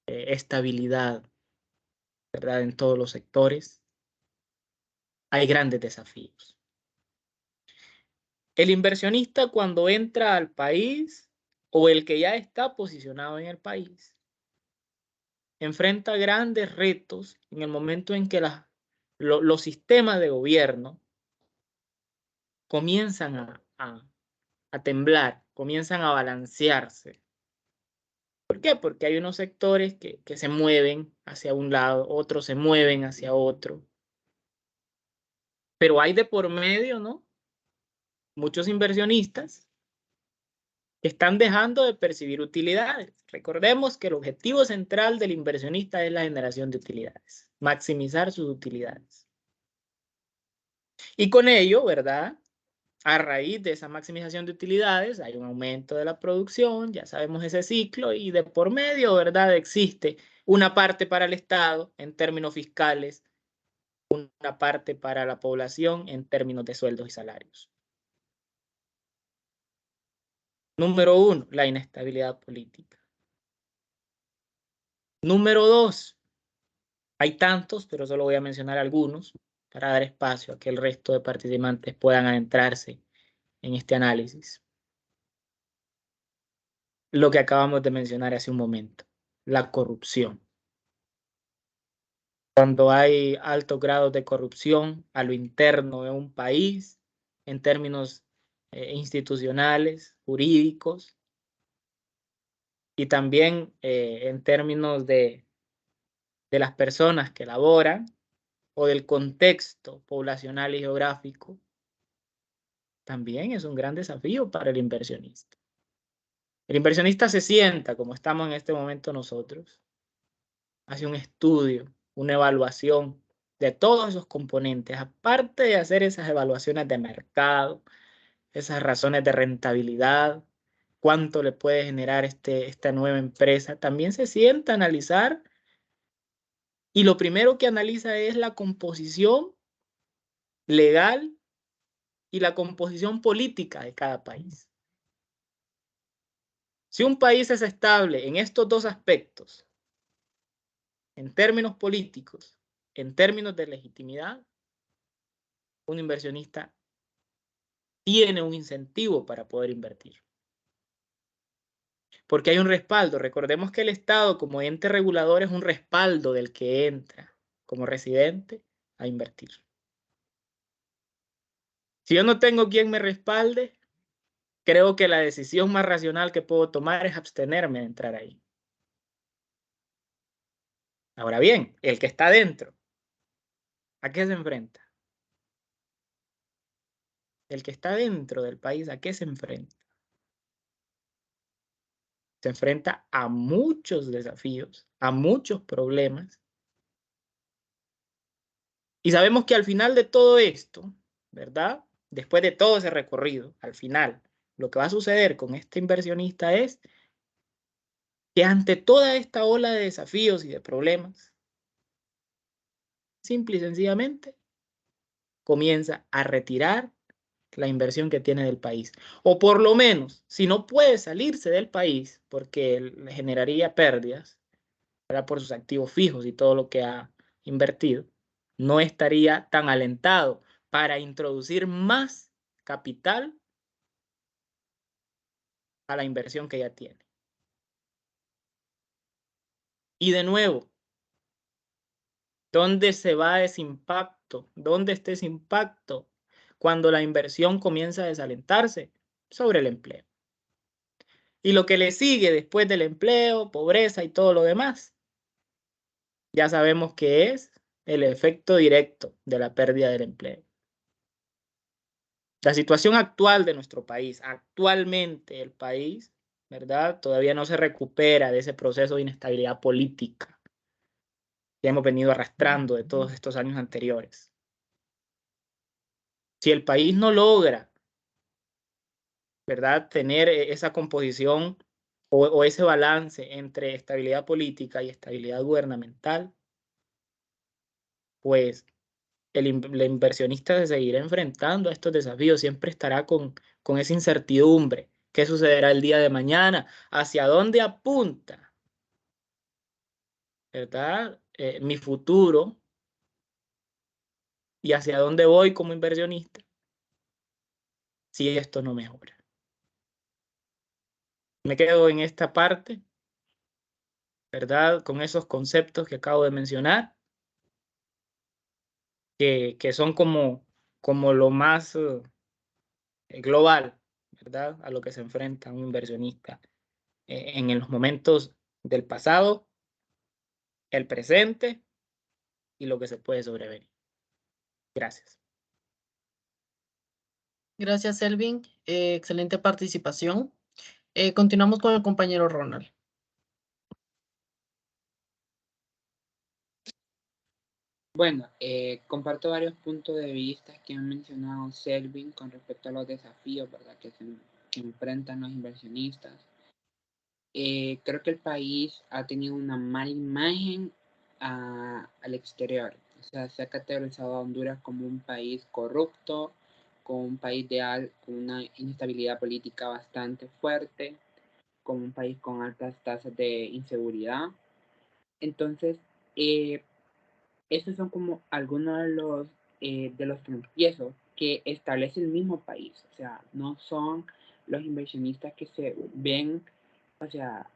estabilidad, ¿verdad?, en todos los sectores, hay grandes desafíos. El inversionista, cuando entra al país, o el que ya está posicionado en el país, enfrenta grandes retos en el momento en que los sistemas de gobierno comienzan a temblar, comienzan a balancearse. ¿Por qué? Porque hay unos sectores que se mueven hacia un lado, otros se mueven hacia otro. Pero hay de por medio, ¿no?, muchos inversionistas que están dejando de percibir utilidades. Recordemos que el objetivo central del inversionista es la generación de utilidades, maximizar sus utilidades. Y con ello, ¿verdad?, a raíz de esa maximización de utilidades hay un aumento de la producción, ya sabemos ese ciclo, y de por medio, ¿verdad?, existe una parte para el Estado en términos fiscales, una parte para la población en términos de sueldos y salarios. Número 1, la inestabilidad política. Número 2, hay tantos, pero solo voy a mencionar algunos para dar espacio a que el resto de participantes puedan adentrarse en este análisis. Lo que acabamos de mencionar hace un momento, la corrupción. Cuando hay altos grados de corrupción a lo interno de un país, en términos institucionales, jurídicos, y también en términos de las personas que laboran o del contexto poblacional y geográfico, también es un gran desafío para el inversionista. El inversionista se sienta, como estamos en este momento nosotros, hace un estudio, una evaluación de todos esos componentes, aparte de hacer esas evaluaciones de mercado, esas razones de rentabilidad, cuánto le puede generar esta nueva empresa, también se sienta a analizar, y lo primero que analiza es la composición legal y la composición política de cada país. Si un país es estable en estos dos aspectos, en términos políticos, en términos de legitimidad, un inversionista tiene un incentivo para poder invertir. Porque hay un respaldo. Recordemos que el Estado como ente regulador es un respaldo del que entra como residente a invertir. Si yo no tengo quien me respalde, creo que la decisión más racional que puedo tomar es abstenerme de entrar ahí. Ahora bien, el que está dentro, ¿a qué se enfrenta? El que está dentro del país, ¿a qué se enfrenta? Se enfrenta a muchos desafíos, a muchos problemas. Y sabemos que al final de todo esto, ¿verdad? Después de todo ese recorrido, al final, lo que va a suceder con este inversionista es que ante toda esta ola de desafíos y de problemas, simple y sencillamente, comienza a retirar la inversión que tiene del país. O por lo menos, si no puede salirse del país porque le generaría pérdidas, ¿verdad? Por sus activos fijos y todo lo que ha invertido, no estaría tan alentado para introducir más capital a la inversión que ya tiene. Y de nuevo, ¿dónde se va ese impacto? ¿Dónde está ese impacto cuando la inversión comienza a desalentarse? Sobre el empleo. Y lo que le sigue después del empleo, pobreza y todo lo demás, ya sabemos que es el efecto directo de la pérdida del empleo. La situación actual de nuestro país, actualmente el país, ¿verdad? Todavía no se recupera de ese proceso de inestabilidad política que hemos venido arrastrando de todos estos años anteriores. Si el país no logra, ¿verdad?, tener esa composición o ese balance entre estabilidad política y estabilidad gubernamental, pues el inversionista se seguirá enfrentando a estos desafíos, siempre estará con esa incertidumbre. ¿Qué sucederá el día de mañana? ¿Hacia dónde apunta, verdad, mi futuro? ¿Y hacia dónde voy como inversionista si esto no mejora? Me quedo en esta parte, ¿verdad? Con esos conceptos que acabo de mencionar, que son como lo más global, ¿verdad? A lo que se enfrenta un inversionista en los momentos del pasado, el presente y lo que se puede sobrevenir. Gracias. Gracias, Selvin. Excelente participación. Continuamos con el compañero Ronald. Bueno, comparto varios puntos de vista que han mencionado Selvin con respecto a los desafíos, ¿verdad?, que enfrentan los inversionistas. Creo que el país ha tenido una mala imagen al exterior. O sea, se ha categorizado a Honduras como un país corrupto, como un país con una inestabilidad política bastante fuerte, como un país con altas tasas de inseguridad. Entonces, estos son como algunos de los tropiezos que establece el mismo país. O sea, no son los inversionistas que se ven, o sea,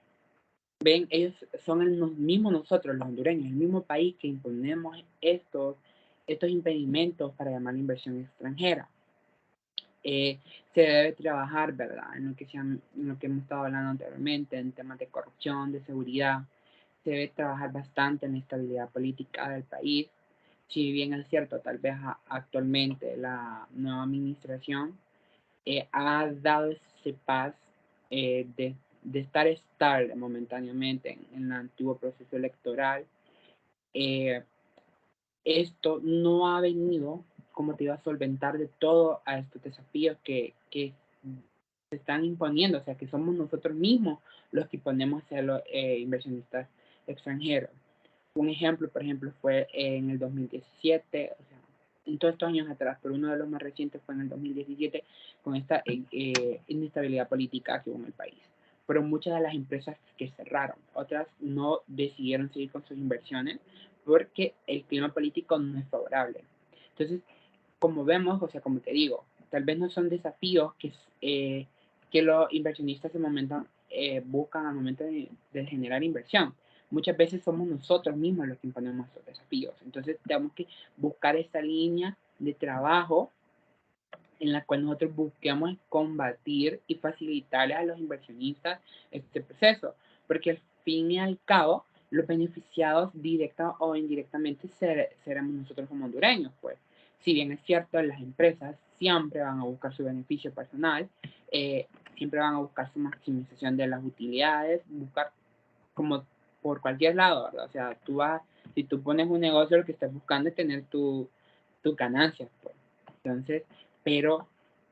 ellos son los mismos nosotros, los hondureños, el mismo país que imponemos estos impedimentos para llamar la inversión extranjera. Se debe trabajar, ¿verdad? En lo que hemos estado hablando anteriormente, en temas de corrupción, de seguridad. Se debe trabajar bastante en la estabilidad política del país. Si bien es cierto, tal vez actualmente la nueva administración ha dado ese paz de estar estable momentáneamente en el antiguo proceso electoral, esto no ha venido, como te iba a solventar de todo a estos desafíos que se están imponiendo, o sea, que somos nosotros mismos los que ponemos a los inversionistas extranjeros. Un ejemplo, por ejemplo, fue en el 2017, o sea, en todos estos años atrás, pero uno de los más recientes fue en el 2017, con esta inestabilidad política que hubo en el país. Pero muchas de las empresas que cerraron, otras no decidieron seguir con sus inversiones porque el clima político no es favorable. Entonces, como vemos, o sea, como te digo, tal vez no son desafíos que los inversionistas de momento buscan al momento de generar inversión. Muchas veces somos nosotros mismos los que imponemos esos desafíos. Entonces tenemos que buscar esa línea de trabajo en la cual nosotros busquemos combatir y facilitarle a los inversionistas este proceso, porque al fin y al cabo los beneficiados directa o indirectamente seremos nosotros como hondureños, pues. Si bien es cierto, las empresas siempre van a buscar su beneficio personal, siempre van a buscar su maximización de las utilidades, buscar como por cualquier lado, ¿verdad? O sea, si tú pones un negocio, lo que estás buscando es tener tu ganancia, pues. Entonces, pero,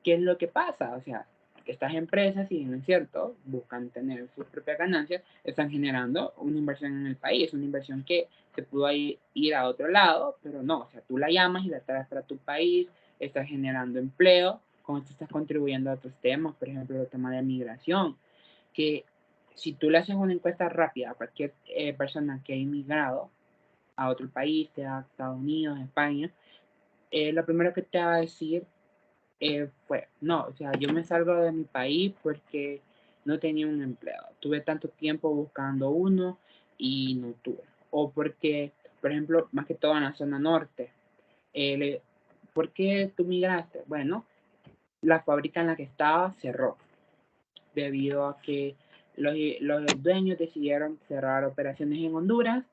¿qué es lo que pasa? O sea, estas empresas, si bien es cierto, buscan tener sus propias ganancias, están generando una inversión en el país, una inversión que se pudo ir a otro lado, pero no, o sea, tú la llamas y la traes para tu país, estás generando empleo, con esto estás contribuyendo a otros temas, por ejemplo, el tema de migración, que si tú le haces una encuesta rápida a cualquier persona que ha inmigrado a otro país, sea Estados Unidos, España, lo primero que te va a decir fue, no, o sea, yo me salgo de mi país porque no tenía un empleo. Tuve tanto tiempo buscando uno y no tuve. O porque, por ejemplo, más que todo en la zona norte, ¿por qué tú migraste? Bueno, la fábrica en la que estaba cerró debido a que los dueños decidieron cerrar operaciones en Honduras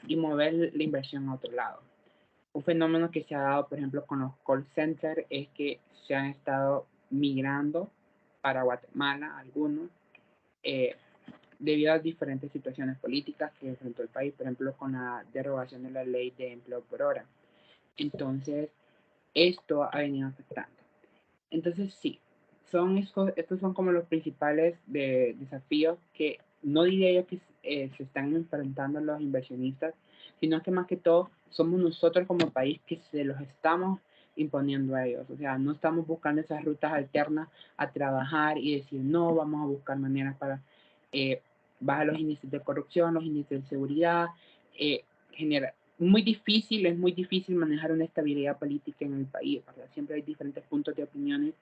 y mover la inversión a otro lado. Un fenómeno que se ha dado, por ejemplo, con los call centers es que se han estado migrando para Guatemala, algunos, debido a diferentes situaciones políticas que enfrentó el país, por ejemplo, con la derogación de la ley de empleo por hora. Entonces, esto ha venido afectando. Entonces, sí, estos son como los principales desafíos que no diría yo que se están enfrentando los inversionistas, sino que más que todo somos nosotros como país que se los estamos imponiendo a ellos. O sea, no estamos buscando esas rutas alternas a trabajar y decir, no, vamos a buscar maneras para bajar los índices de corrupción, los índices de seguridad, generar. Es muy difícil manejar una estabilidad política en el país, ¿verdad? Siempre hay diferentes puntos de opiniones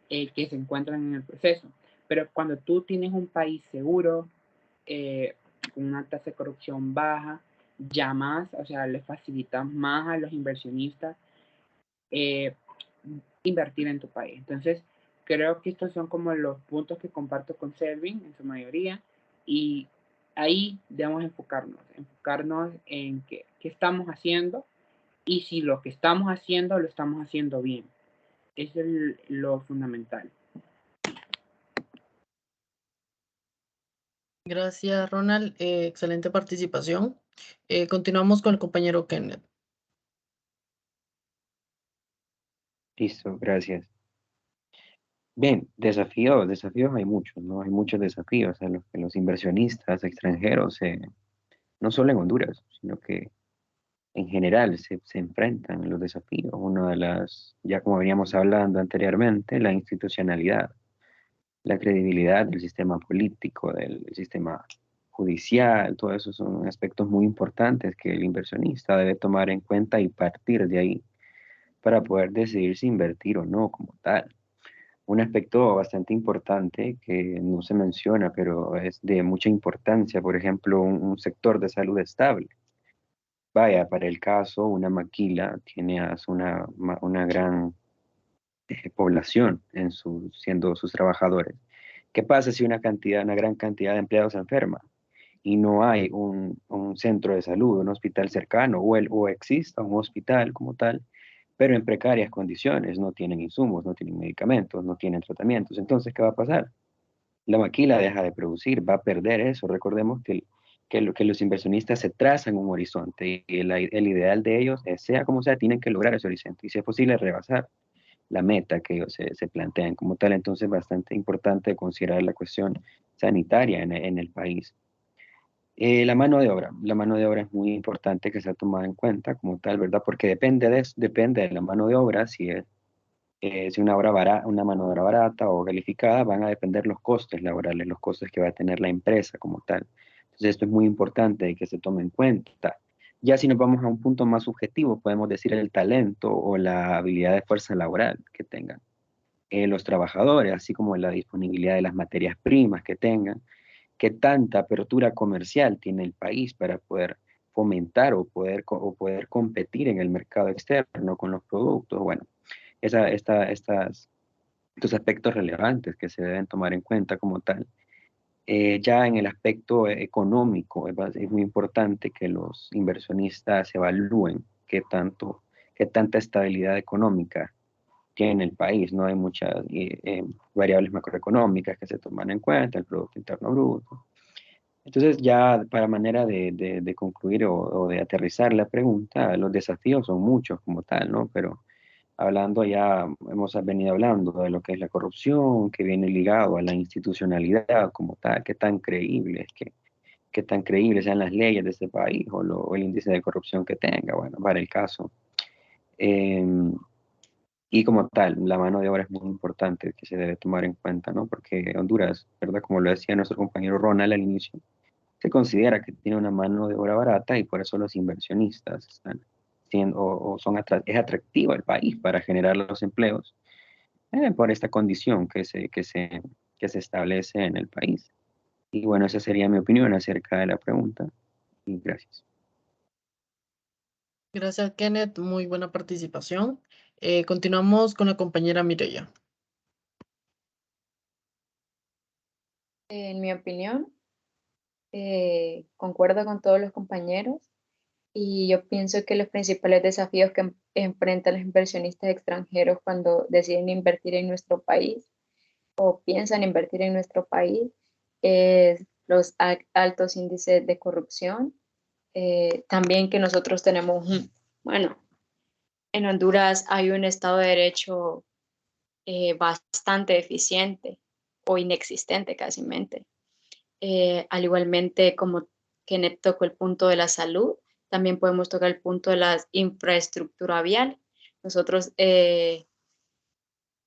que se encuentran en el proceso. Pero cuando tú tienes un país seguro, con una tasa de corrupción baja, ya más, o sea, le facilitas más a los inversionistas invertir en tu país. Entonces, creo que estos son como los puntos que comparto con Selvin en su mayoría y ahí debemos enfocarnos en qué estamos haciendo y si lo que estamos haciendo lo estamos haciendo bien. Eso es lo fundamental. Gracias, Ronald. Excelente participación. Continuamos con el compañero Kenneth. Listo, gracias. Bien, desafíos hay muchos, ¿no? Hay muchos desafíos a los que los inversionistas extranjeros, no solo en Honduras, sino que en general se enfrentan a los desafíos. Una de las, ya como veníamos hablando anteriormente, la institucionalidad, la credibilidad del sistema político, del sistema judicial, todo eso son aspectos muy importantes que el inversionista debe tomar en cuenta y partir de ahí para poder decidir si invertir o no como tal. Un aspecto bastante importante que no se menciona, pero es de mucha importancia, por ejemplo, un sector de salud estable. Vaya, para el caso, una maquila tiene una gran población siendo sus trabajadores. ¿Qué pasa si una gran cantidad de empleados se enferma y no hay un centro de salud, un hospital cercano, o exista un hospital como tal, pero en precarias condiciones, no tienen insumos, no tienen medicamentos, no tienen tratamientos? Entonces, ¿qué va a pasar? La maquila deja de producir, va a perder eso. Recordemos que los inversionistas se trazan un horizonte y el ideal de ellos, sea como sea, tienen que lograr ese horizonte y si es posible rebasar la meta que ellos se plantean como tal. Entonces, bastante importante considerar la cuestión sanitaria en el país. La mano de obra es muy importante que sea tomada en cuenta como tal, ¿verdad? Porque depende de la mano de obra, si es una mano de obra barata o calificada, van a depender los costes laborales, los costes que va a tener la empresa como tal. Entonces, esto es muy importante que se tome en cuenta. Ya si nos vamos a un punto más subjetivo, podemos decir el talento o la habilidad de fuerza laboral que tengan los trabajadores, así como la disponibilidad de las materias primas que tengan, qué tanta apertura comercial tiene el país para poder fomentar o poder competir en el mercado externo con los productos. Bueno, estos aspectos relevantes que se deben tomar en cuenta como tal. Ya en el aspecto económico, es muy importante que los inversionistas evalúen qué tanta estabilidad económica tiene el país. No hay muchas variables macroeconómicas que se toman en cuenta, el Producto Interno Bruto. Entonces, ya para manera de concluir o de aterrizar la pregunta, los desafíos son muchos como tal, ¿no? Pero hemos venido hablando de lo que es la corrupción, que viene ligado a la institucionalidad como tal, qué tan creíbles sean las leyes de este país o el índice de corrupción que tenga, bueno, para el caso. Y como tal, la mano de obra es muy importante que se debe tomar en cuenta, ¿no? Porque Honduras, ¿verdad? Como lo decía nuestro compañero Ronald al inicio, se considera que tiene una mano de obra barata y por eso los inversionistas están es atractivo el país para generar los empleos por esta condición que se establece en el país. Y bueno, esa sería mi opinión acerca de la pregunta. Y gracias. Gracias, Kenneth. Muy buena participación. Continuamos con la compañera Mireya. En mi opinión, concuerdo con todos los compañeros y yo pienso que los principales desafíos que enfrentan los inversionistas extranjeros cuando deciden invertir en nuestro país o piensan invertir en nuestro país es los altos índices de corrupción. También que nosotros tenemos, bueno, en Honduras hay un Estado de Derecho bastante eficiente o inexistente casi mente. Al igualmente como Kenneth tocó el punto de la salud, también podemos tocar el punto de la infraestructura vial. Nosotros se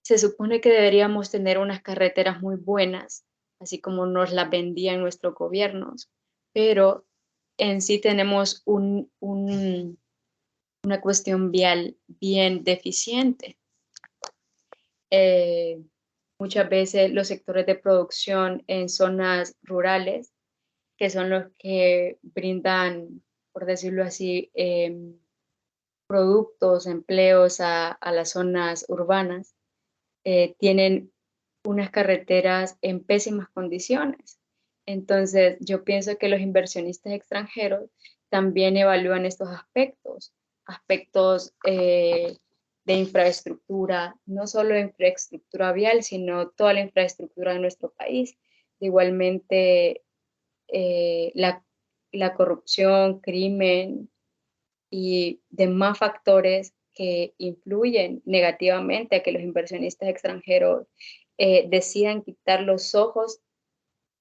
supone que deberíamos tener unas carreteras muy buenas, así como nos las vendían nuestros gobiernos, pero en sí tenemos una cuestión vial bien deficiente. Muchas veces los sectores de producción en zonas rurales, que son los que brindan, por decirlo así, productos, empleos a las zonas urbanas, tienen unas carreteras en pésimas condiciones. Entonces, yo pienso que los inversionistas extranjeros también evalúan estos aspectos de infraestructura, no solo infraestructura vial, sino toda la infraestructura de nuestro país. Igualmente, la corrupción, crimen y demás factores que influyen negativamente a que los inversionistas extranjeros decidan quitar los ojos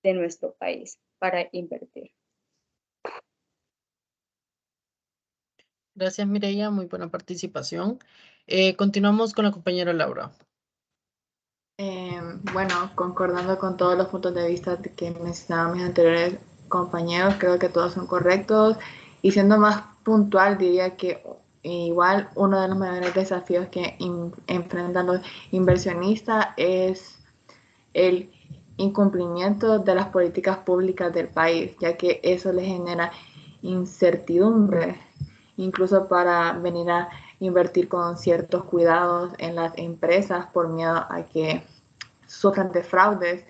de nuestro país para invertir. Gracias, Mireya. Muy buena participación. Continuamos con la compañera Laura. Bueno, concordando con todos los puntos de vista que mencionaban mis anteriores compañeros, creo que todos son correctos. Y siendo más puntual, diría que igual uno de los mayores desafíos que enfrentan los inversionistas es el incumplimiento de las políticas públicas del país, ya que eso les genera incertidumbre, incluso para venir a invertir con ciertos cuidados en las empresas por miedo a que sufran de fraudes.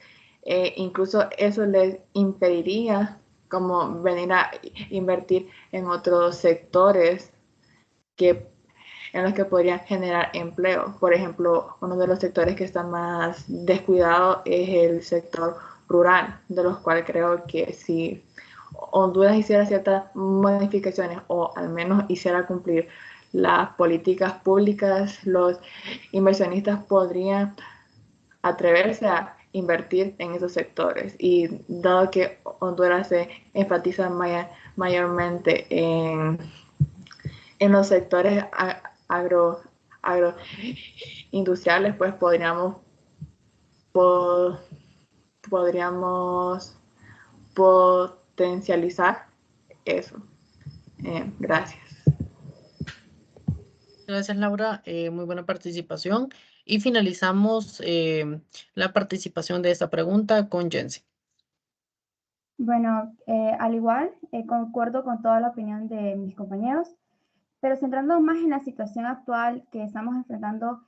Incluso eso les impediría como venir a invertir en otros sectores en los que podrían generar empleo. Por ejemplo, uno de los sectores que está más descuidado es el sector rural, de los cuales creo que si Honduras hiciera ciertas modificaciones o al menos hiciera cumplir las políticas públicas, los inversionistas podrían atreverse a invertir en esos sectores. Y dado que Honduras se enfatiza mayormente en los sectores agroindustriales, pues podríamos potencializar eso. Gracias. Gracias, Laura. Muy buena participación. Y finalizamos la participación de esta pregunta con Jensi. Bueno, al igual, concuerdo con toda la opinión de mis compañeros, pero centrando más en la situación actual que estamos enfrentando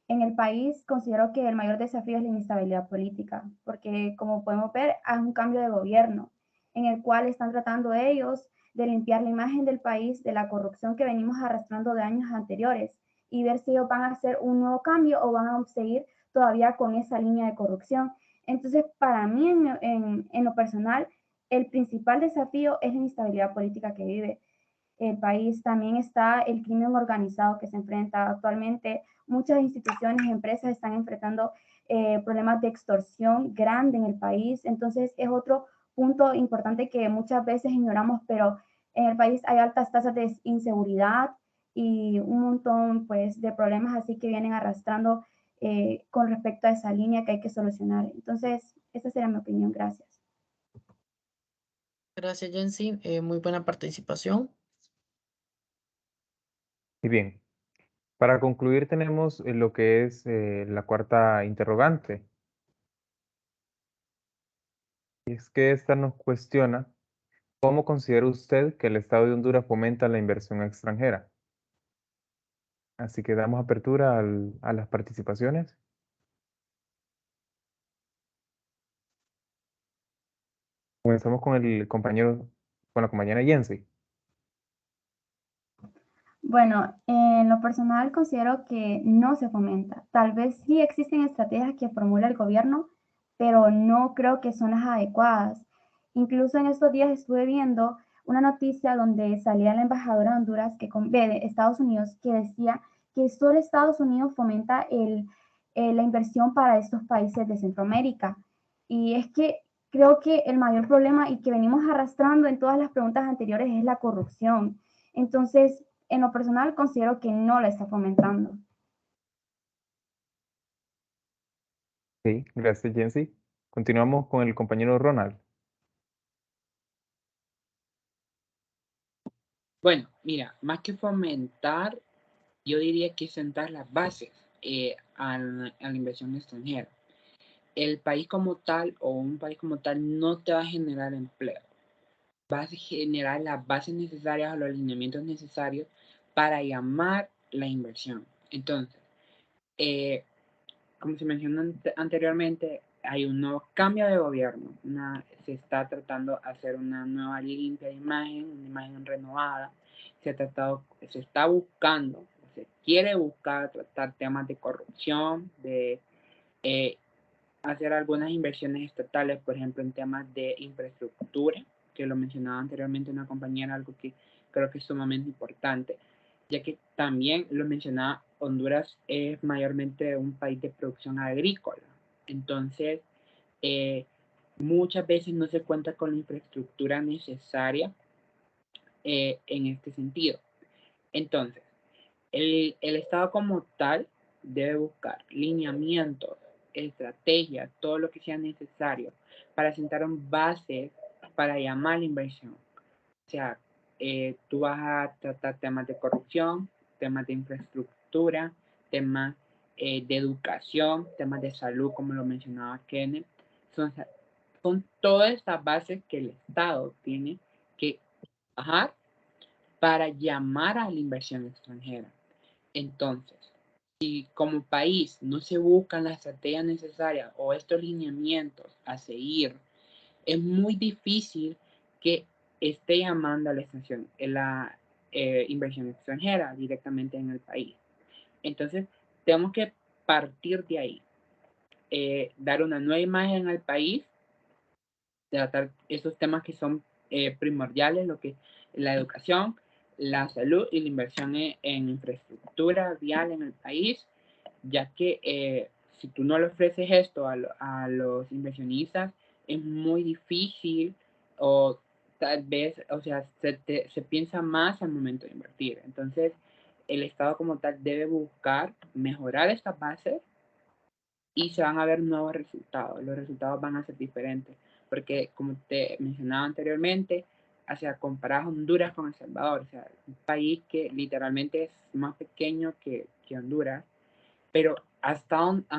en el país, considero que el mayor desafío es la inestabilidad política, porque como podemos ver, hay un cambio de gobierno en el cual están tratando ellos de limpiar la imagen del país de la corrupción que venimos arrastrando de años anteriores y ver si ellos van a hacer un nuevo cambio o van a seguir todavía con esa línea de corrupción. Entonces, para mí, en lo personal, el principal desafío es la inestabilidad política que vive el país. También está el crimen organizado que se enfrenta actualmente. Muchas instituciones y empresas están enfrentando problemas de extorsión grande en el país. Entonces es otro punto importante que muchas veces ignoramos, pero en el país hay altas tasas de inseguridad y un montón pues de problemas así que vienen arrastrando con respecto a esa línea que hay que solucionar. Entonces, esa sería mi opinión. Gracias. Gracias, Jensi. Muy buena participación. Y bien, para concluir tenemos lo que es la cuarta interrogante. Y es que esta nos cuestiona, ¿cómo considera usted que el Estado de Honduras fomenta la inversión extranjera? Así que damos apertura a las participaciones. Comenzamos con el compañero, con la compañera Jensi. Bueno, en lo personal considero que no se fomenta. Tal vez sí existen estrategias que formula el gobierno, pero no creo que son las adecuadas. Incluso en estos días estuve viendo una noticia donde salía la embajadora de Honduras, de Estados Unidos, que decía que solo Estados Unidos fomenta la inversión para estos países de Centroamérica. Y es que creo que el mayor problema y que venimos arrastrando en todas las preguntas anteriores es la corrupción. Entonces, en lo personal considero que no la está fomentando. Sí, gracias, Jensi. Continuamos con el compañero Ronald. Bueno, mira, más que fomentar, yo diría que sentar las bases a la inversión extranjera. El país como tal o un país como tal no te va a generar empleo. Vas a generar las bases necesarias o los alineamientos necesarios para llamar la inversión. Entonces, como se mencionó anteriormente, hay un nuevo cambio de gobierno. Se está tratando de hacer una nueva limpia de imagen, una imagen renovada. Se está buscando, se quiere buscar tratar temas de corrupción, de hacer algunas inversiones estatales, por ejemplo, en temas de infraestructura, que lo mencionaba anteriormente una compañera, algo que creo que es sumamente importante, ya que también lo mencionaba, Honduras es mayormente un país de producción agrícola. Entonces, muchas veces no se cuenta con la infraestructura necesaria en este sentido. Entonces, el Estado como tal debe buscar lineamientos, estrategias, todo lo que sea necesario para sentar un base para llamar la inversión. O sea, tú vas a tratar temas de corrupción, temas de infraestructura, temas de educación, temas de salud, como lo mencionaba Kenneth. Son todas estas bases que el Estado tiene que bajar para llamar a la inversión extranjera. Entonces, si como país no se buscan las estrategias necesarias o estos lineamientos a seguir, es muy difícil que esté llamando a la inversión extranjera directamente en el país. Entonces, tenemos que partir de ahí, dar una nueva imagen al país, tratar esos temas que son primordiales, lo que es la educación, la salud y la inversión en infraestructura vial en el país, ya que si tú no le ofreces esto a los inversionistas, es muy difícil o tal vez, o sea, se piensa más al momento de invertir. Entonces, el Estado como tal debe buscar mejorar estas bases y se van a ver nuevos resultados. Los resultados van a ser diferentes, porque como te mencionaba anteriormente, o sea, comparar Honduras con El Salvador, o sea, un país que literalmente es más pequeño que Honduras, pero han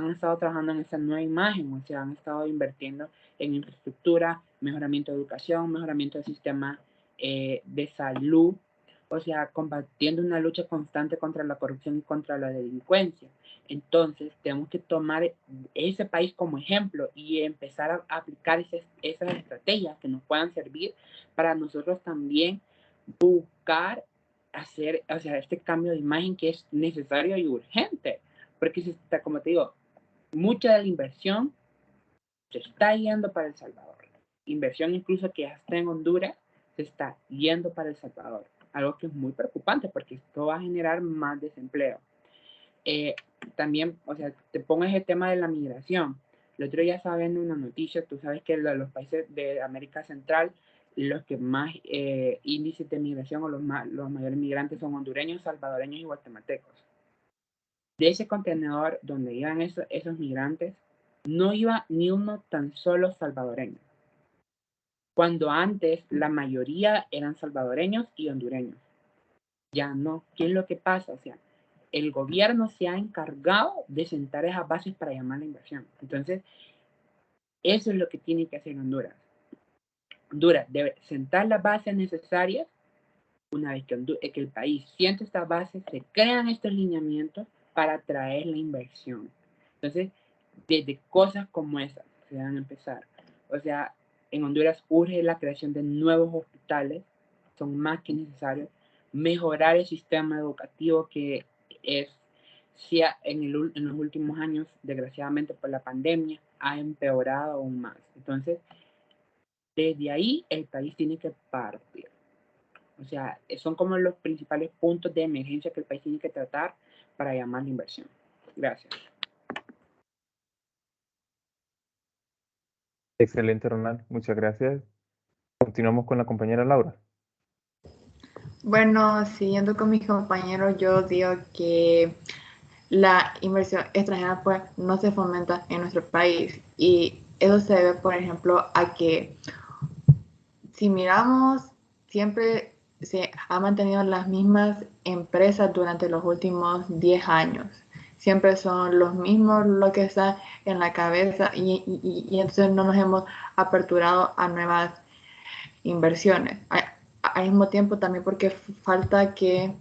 estado trabajando en esa nueva imagen, o sea, han estado invirtiendo en infraestructura, mejoramiento de educación, mejoramiento del sistema de salud, o sea, combatiendo una lucha constante contra la corrupción y contra la delincuencia. Entonces, tenemos que tomar ese país como ejemplo y empezar a aplicar esas estrategias que nos puedan servir para nosotros también buscar hacer, o sea, este cambio de imagen que es necesario y urgente. Porque se está, como te digo, mucha de la inversión se está yendo para El Salvador. Inversión incluso que ya está en Honduras se está yendo para El Salvador. Algo que es muy preocupante porque esto va a generar más desempleo. También, o sea, te pongo ese tema de la migración. El otro día estaba viendo una noticia, tú sabes que los países de América Central, los que más índices de migración o los mayores migrantes son hondureños, salvadoreños y guatemaltecos. De ese contenedor donde iban esos migrantes, no iba ni uno tan solo salvadoreño. Cuando antes la mayoría eran salvadoreños y hondureños. Ya no. ¿Qué es lo que pasa? O sea, el gobierno se ha encargado de sentar esas bases para llamar la inversión. Entonces, eso es lo que tiene que hacer Honduras. Honduras debe sentar las bases necesarias. Una vez que el país siente estas bases, se crean estos lineamientos para atraer la inversión. Entonces, desde cosas como esas se van a empezar. O sea, en Honduras urge la creación de nuevos hospitales, son más que necesarios. Mejorar el sistema educativo que es, en los últimos años, desgraciadamente por la pandemia, ha empeorado aún más. Entonces, desde ahí el país tiene que partir. O sea, son como los principales puntos de emergencia que el país tiene que tratar para llamar la inversión. Gracias. Excelente, Ronald. Muchas gracias. Continuamos con la compañera Laura. Bueno, siguiendo con mis compañeros, yo digo que la inversión extranjera pues no se fomenta en nuestro país y eso se debe, por ejemplo, a que si miramos, siempre se han mantenido las mismas empresas durante los últimos 10 años. Siempre son los mismos lo que está en la cabeza y entonces no nos hemos aperturado a nuevas inversiones. Al mismo tiempo también porque falta que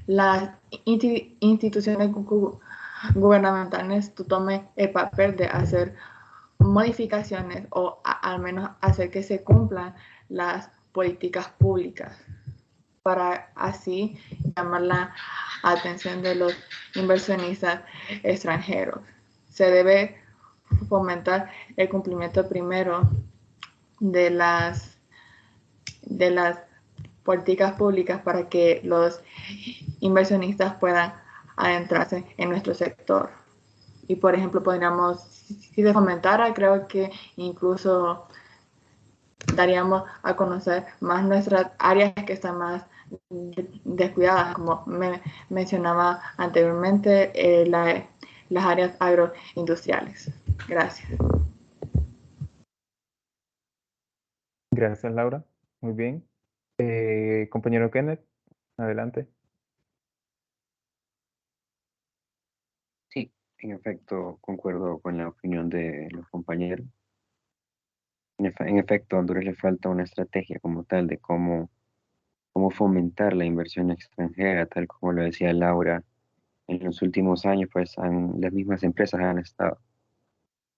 las instituciones gubernamentales tomen el papel de hacer modificaciones o al menos hacer que se cumplan las políticas públicas para así llamar la atención de los inversionistas extranjeros. Se debe fomentar el cumplimiento primero de las políticas públicas para que los inversionistas puedan adentrarse en nuestro sector. Y por ejemplo, podríamos, si se fomentara, creo que incluso daríamos a conocer más nuestras áreas que están más descuidadas, como me mencionaba anteriormente, las áreas agroindustriales. Gracias. Gracias, Laura. Muy bien. Compañero Kenneth, adelante. Sí, en efecto, concuerdo con la opinión de los compañeros. En efecto, a Honduras le falta una estrategia como tal de cómo cómo fomentar la inversión extranjera, tal como lo decía Laura. En los últimos años, pues las mismas empresas han estado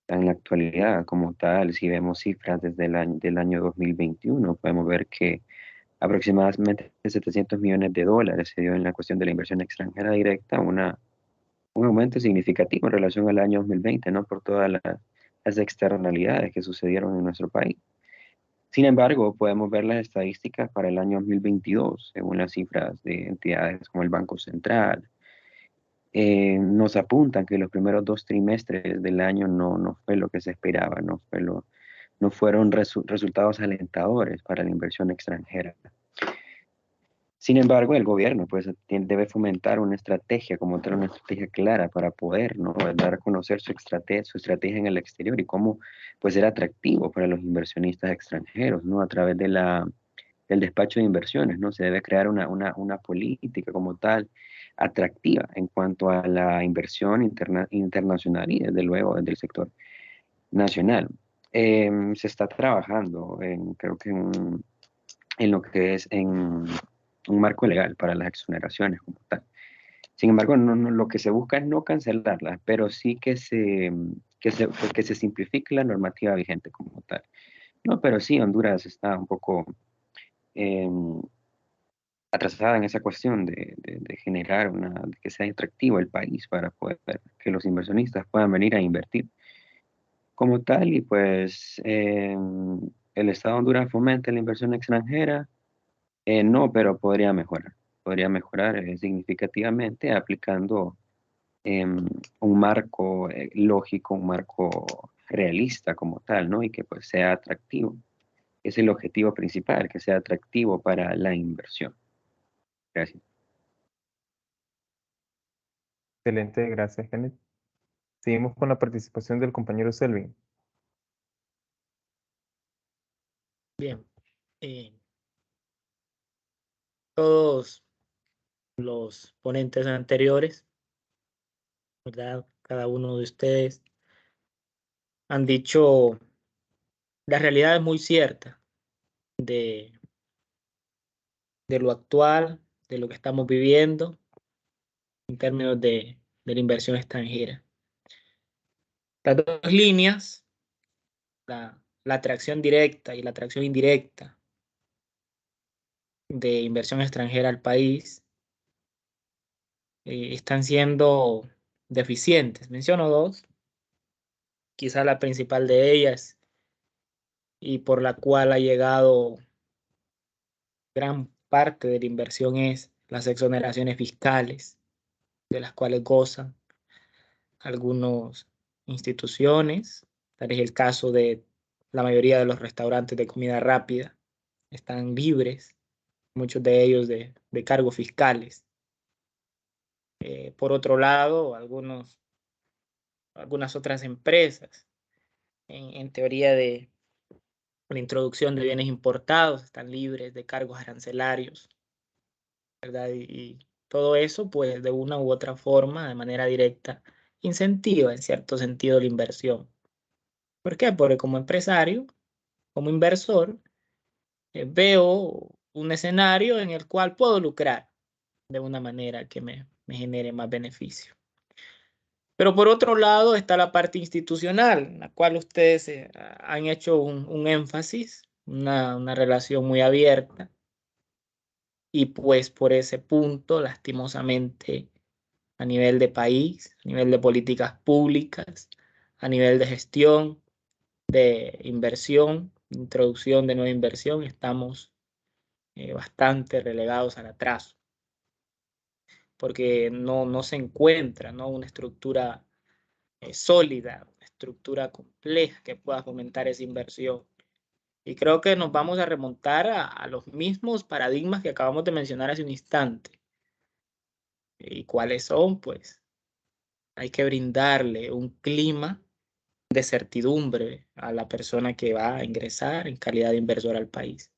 en la actualidad como tal. Si vemos cifras desde del año 2021, podemos ver que aproximadamente 700 millones de dólares se dio en la cuestión de la inversión extranjera directa, un aumento significativo en relación al año 2020, ¿no? Por todas las externalidades que sucedieron en nuestro país. Sin embargo, podemos ver las estadísticas para el año 2022, según las cifras de entidades como el Banco Central. Nos apuntan que los primeros 2 trimestres del año no fue lo que se esperaba, no fueron resultados alentadores para la inversión extranjera. Sin embargo, el gobierno pues, debe fomentar una estrategia, como tal, una estrategia clara para poder, ¿no?, dar a conocer su estrategia en el exterior y cómo pues, ser atractivo para los inversionistas extranjeros, ¿no?, a través del despacho de inversiones, ¿no? Se debe crear una política como tal atractiva en cuanto a la inversión internacional y desde luego desde el sector nacional. Se está trabajando creo que en lo que es en un marco legal para las exoneraciones como tal. Sin embargo, lo que se busca es no cancelarlas, pero sí que se simplifique la normativa vigente como tal. No, pero sí, Honduras está un poco atrasada en esa cuestión de generar de que sea atractivo el país para poder que los inversionistas puedan venir a invertir como tal. Y pues el Estado de Honduras fomenta la inversión extranjera. No, pero podría mejorar significativamente aplicando un marco lógico, un marco realista como tal, ¿no? Y que pues sea atractivo. Es el objetivo principal, que sea atractivo para la inversión. Gracias. Excelente, gracias, Kenneth. Seguimos con la participación del compañero Selvin. Bien. Todos los ponentes anteriores, ¿verdad? Cada uno de ustedes han dicho la realidad es muy cierta de lo actual, de lo que estamos viviendo en términos de la inversión extranjera. Las dos líneas, la atracción directa y la atracción indirecta de inversión extranjera al país, están siendo deficientes. Menciono dos, quizá la principal de ellas y por la cual ha llegado gran parte de la inversión es las exoneraciones fiscales, de las cuales gozan algunas instituciones. Tal es el caso de la mayoría de los restaurantes de comida rápida. Están libres, muchos de ellos de cargos fiscales. Por otro lado, algunas otras empresas, en teoría de la introducción de bienes importados, están libres de cargos arancelarios, ¿verdad? Y todo eso, pues, de una u otra forma, de manera directa, incentiva en cierto sentido la inversión. ¿Por qué? Porque como empresario, como inversor, veo un escenario en el cual puedo lucrar de una manera que me genere más beneficio. Pero por otro lado está la parte institucional, en la cual ustedes han hecho un énfasis, una relación muy abierta. Y pues por ese punto, lastimosamente, a nivel de país, a nivel de políticas públicas, a nivel de gestión, de inversión, introducción de nueva inversión, estamos bastante relegados al atraso, porque no se encuentra, ¿no?, una estructura sólida, una estructura compleja que pueda fomentar esa inversión. Y creo que nos vamos a remontar a los mismos paradigmas que acabamos de mencionar hace un instante. ¿Y cuáles son? Pues hay que brindarle un clima de certidumbre a la persona que va a ingresar en calidad de inversor al país,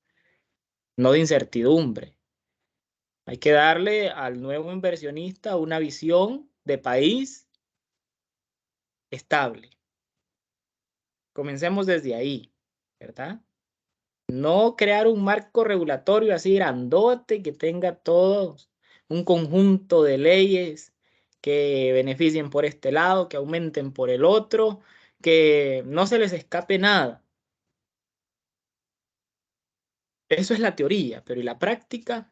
no de incertidumbre. Hay que darle al nuevo inversionista una visión de país estable. Comencemos desde ahí, ¿verdad? No crear un marco regulatorio así grandote que tenga todos un conjunto de leyes que beneficien por este lado, que aumenten por el otro, que no se les escape nada. Eso es la teoría, pero ¿y la práctica?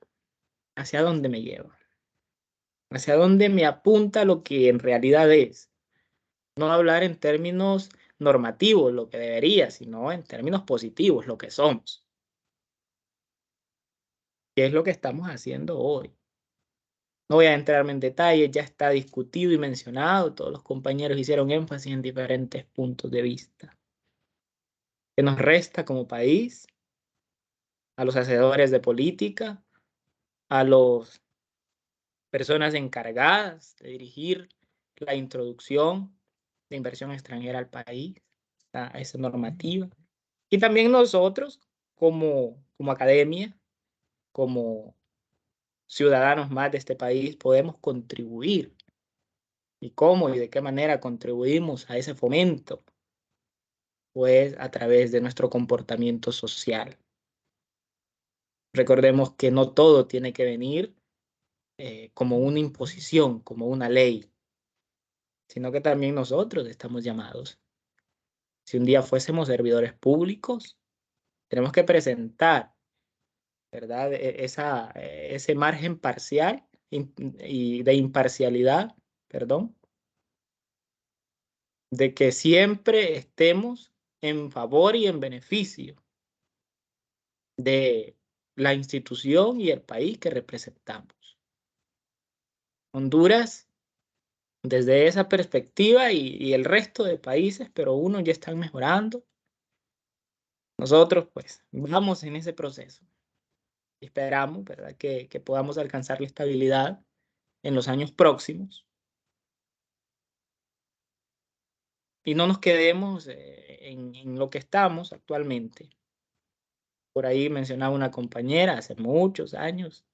¿Hacia dónde me lleva? ¿Hacia dónde me apunta lo que en realidad es? No hablar en términos normativos, lo que debería, sino en términos positivos, lo que somos. ¿Qué es lo que estamos haciendo hoy? No voy a entrarme en detalles, ya está discutido y mencionado, todos los compañeros hicieron énfasis en diferentes puntos de vista. ¿Qué nos resta como país? A los hacedores de política, a las personas encargadas de dirigir la introducción de inversión extranjera al país, a esa normativa. Y también nosotros como academia, como ciudadanos más de este país, podemos contribuir. ¿Y cómo y de qué manera contribuimos a ese fomento? Pues a través de nuestro comportamiento social. Recordemos que no todo tiene que venir como una imposición, como una ley, sino que también nosotros estamos llamados. Si un día fuésemos servidores públicos, tenemos que presentar, ¿verdad? Ese margen parcial y de imparcialidad, perdón, de que siempre estemos en favor y en beneficio de la institución y el país que representamos. Honduras, desde esa perspectiva y el resto de países, pero unos ya están mejorando. Nosotros, pues, vamos en ese proceso. Esperamos, ¿verdad?, que podamos alcanzar la estabilidad en los años próximos y no nos quedemos en lo que estamos actualmente. Por ahí mencionaba una compañera hace muchos años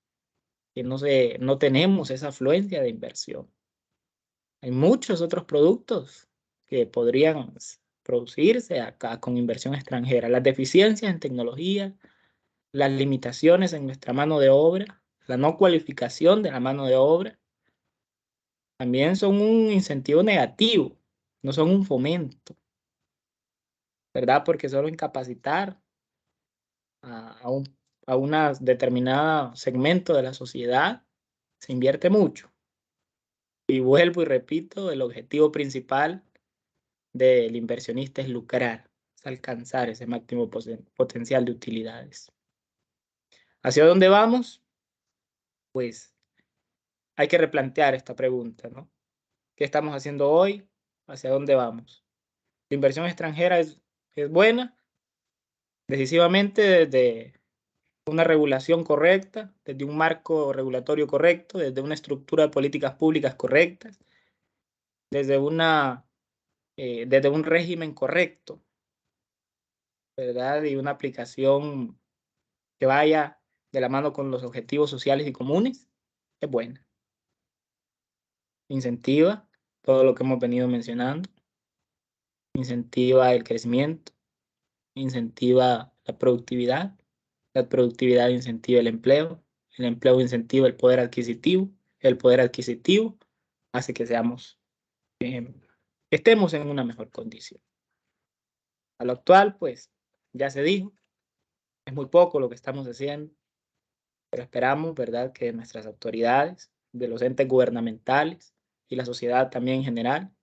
que no tenemos esa afluencia de inversión. Hay muchos otros productos que podrían producirse acá con inversión extranjera. Las deficiencias en tecnología, las limitaciones en nuestra mano de obra, la no cualificación de la mano de obra, también son un incentivo negativo, no son un fomento, ¿verdad? Porque solo en capacitar a un determinado segmento de la sociedad se invierte mucho. Y vuelvo y repito, el objetivo principal del inversionista es lucrar, es alcanzar ese máximo potencial de utilidades. ¿Hacia dónde vamos? Pues hay que replantear esta pregunta, ¿no? ¿Qué estamos haciendo hoy? ¿Hacia dónde vamos? La inversión extranjera es buena, decisivamente desde una regulación correcta, desde un marco regulatorio correcto, desde una estructura de políticas públicas correctas, desde un régimen correcto, ¿verdad? Y una aplicación que vaya de la mano con los objetivos sociales y comunes, es buena. Incentiva todo lo que hemos venido mencionando, incentiva el crecimiento, incentiva la productividad incentiva el empleo incentiva el poder adquisitivo hace que estemos en una mejor condición. A lo actual, pues, ya se dijo, es muy poco lo que estamos haciendo, pero esperamos, ¿verdad?, que nuestras autoridades, de los entes gubernamentales y la sociedad también en general,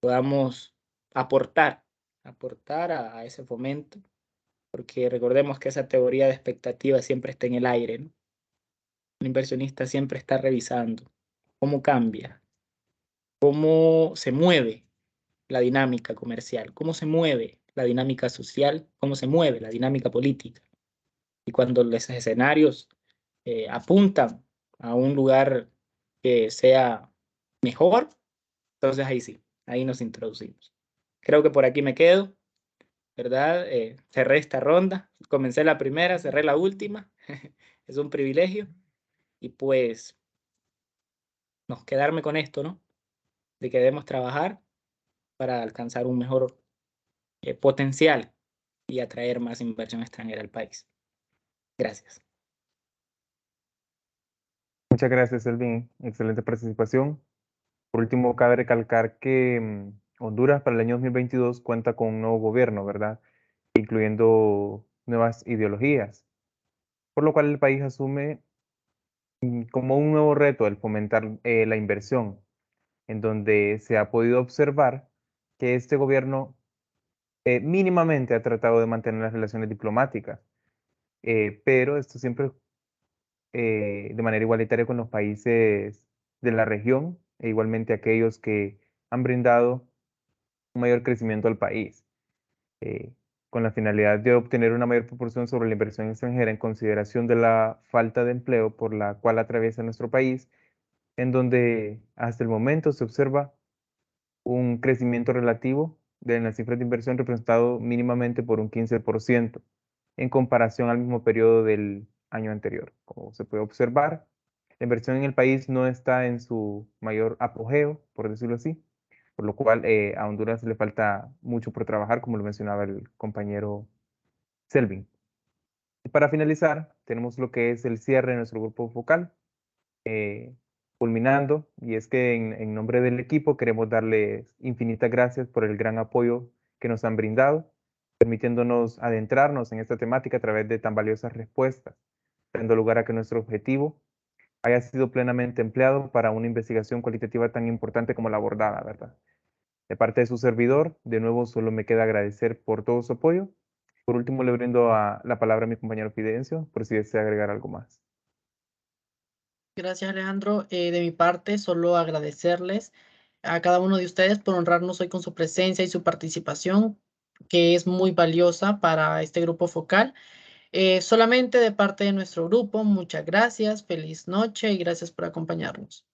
podamos aportar a ese fomento, porque recordemos que esa teoría de expectativa siempre está en el aire, ¿no? El inversionista siempre está revisando cómo cambia, cómo se mueve la dinámica comercial, cómo se mueve la dinámica social, cómo se mueve la dinámica política. Y cuando los escenarios apuntan a un lugar que sea mejor, entonces ahí sí, ahí nos introducimos. Creo que por aquí me quedo, ¿verdad? Cerré esta ronda, comencé la primera, cerré la última, es un privilegio, y pues nos quedarme con esto, ¿no? De que debemos trabajar para alcanzar un mejor potencial y atraer más inversión extranjera al país. Gracias. Muchas gracias, Selvin. Excelente participación. Por último, cabe recalcar que Honduras para el año 2022 cuenta con un nuevo gobierno, ¿verdad? Incluyendo nuevas ideologías, por lo cual el país asume como un nuevo reto el fomentar la inversión, en donde se ha podido observar que este gobierno mínimamente ha tratado de mantener las relaciones diplomáticas, pero esto siempre de manera igualitaria con los países de la región e igualmente aquellos que han brindado un mayor crecimiento al país, eh, con la finalidad de obtener una mayor proporción sobre la inversión extranjera en consideración de la falta de empleo por la cual atraviesa nuestro país, en donde hasta el momento se observa un crecimiento relativo de las cifras de inversión representado mínimamente por un 15% en comparación al mismo periodo del año anterior. Como se puede observar, la inversión en el país no está en su mayor apogeo, por decirlo así, por lo cual a Honduras le falta mucho por trabajar, como lo mencionaba el compañero Selvin. Y para finalizar, tenemos lo que es el cierre de nuestro grupo focal, culminando, y es que en nombre del equipo queremos darles infinitas gracias por el gran apoyo que nos han brindado, permitiéndonos adentrarnos en esta temática a través de tan valiosas respuestas, dando lugar a que nuestro objetivo haya sido plenamente empleado para una investigación cualitativa tan importante como la abordada, ¿verdad? De parte de su servidor, de nuevo solo me queda agradecer por todo su apoyo. Por último, le brindo la palabra a mi compañero Fidencio, por si desea agregar algo más. Gracias, Alejandro. De mi parte, solo agradecerles a cada uno de ustedes por honrarnos hoy con su presencia y su participación, que es muy valiosa para este grupo focal. Solamente de parte de nuestro grupo, muchas gracias, feliz noche y gracias por acompañarnos.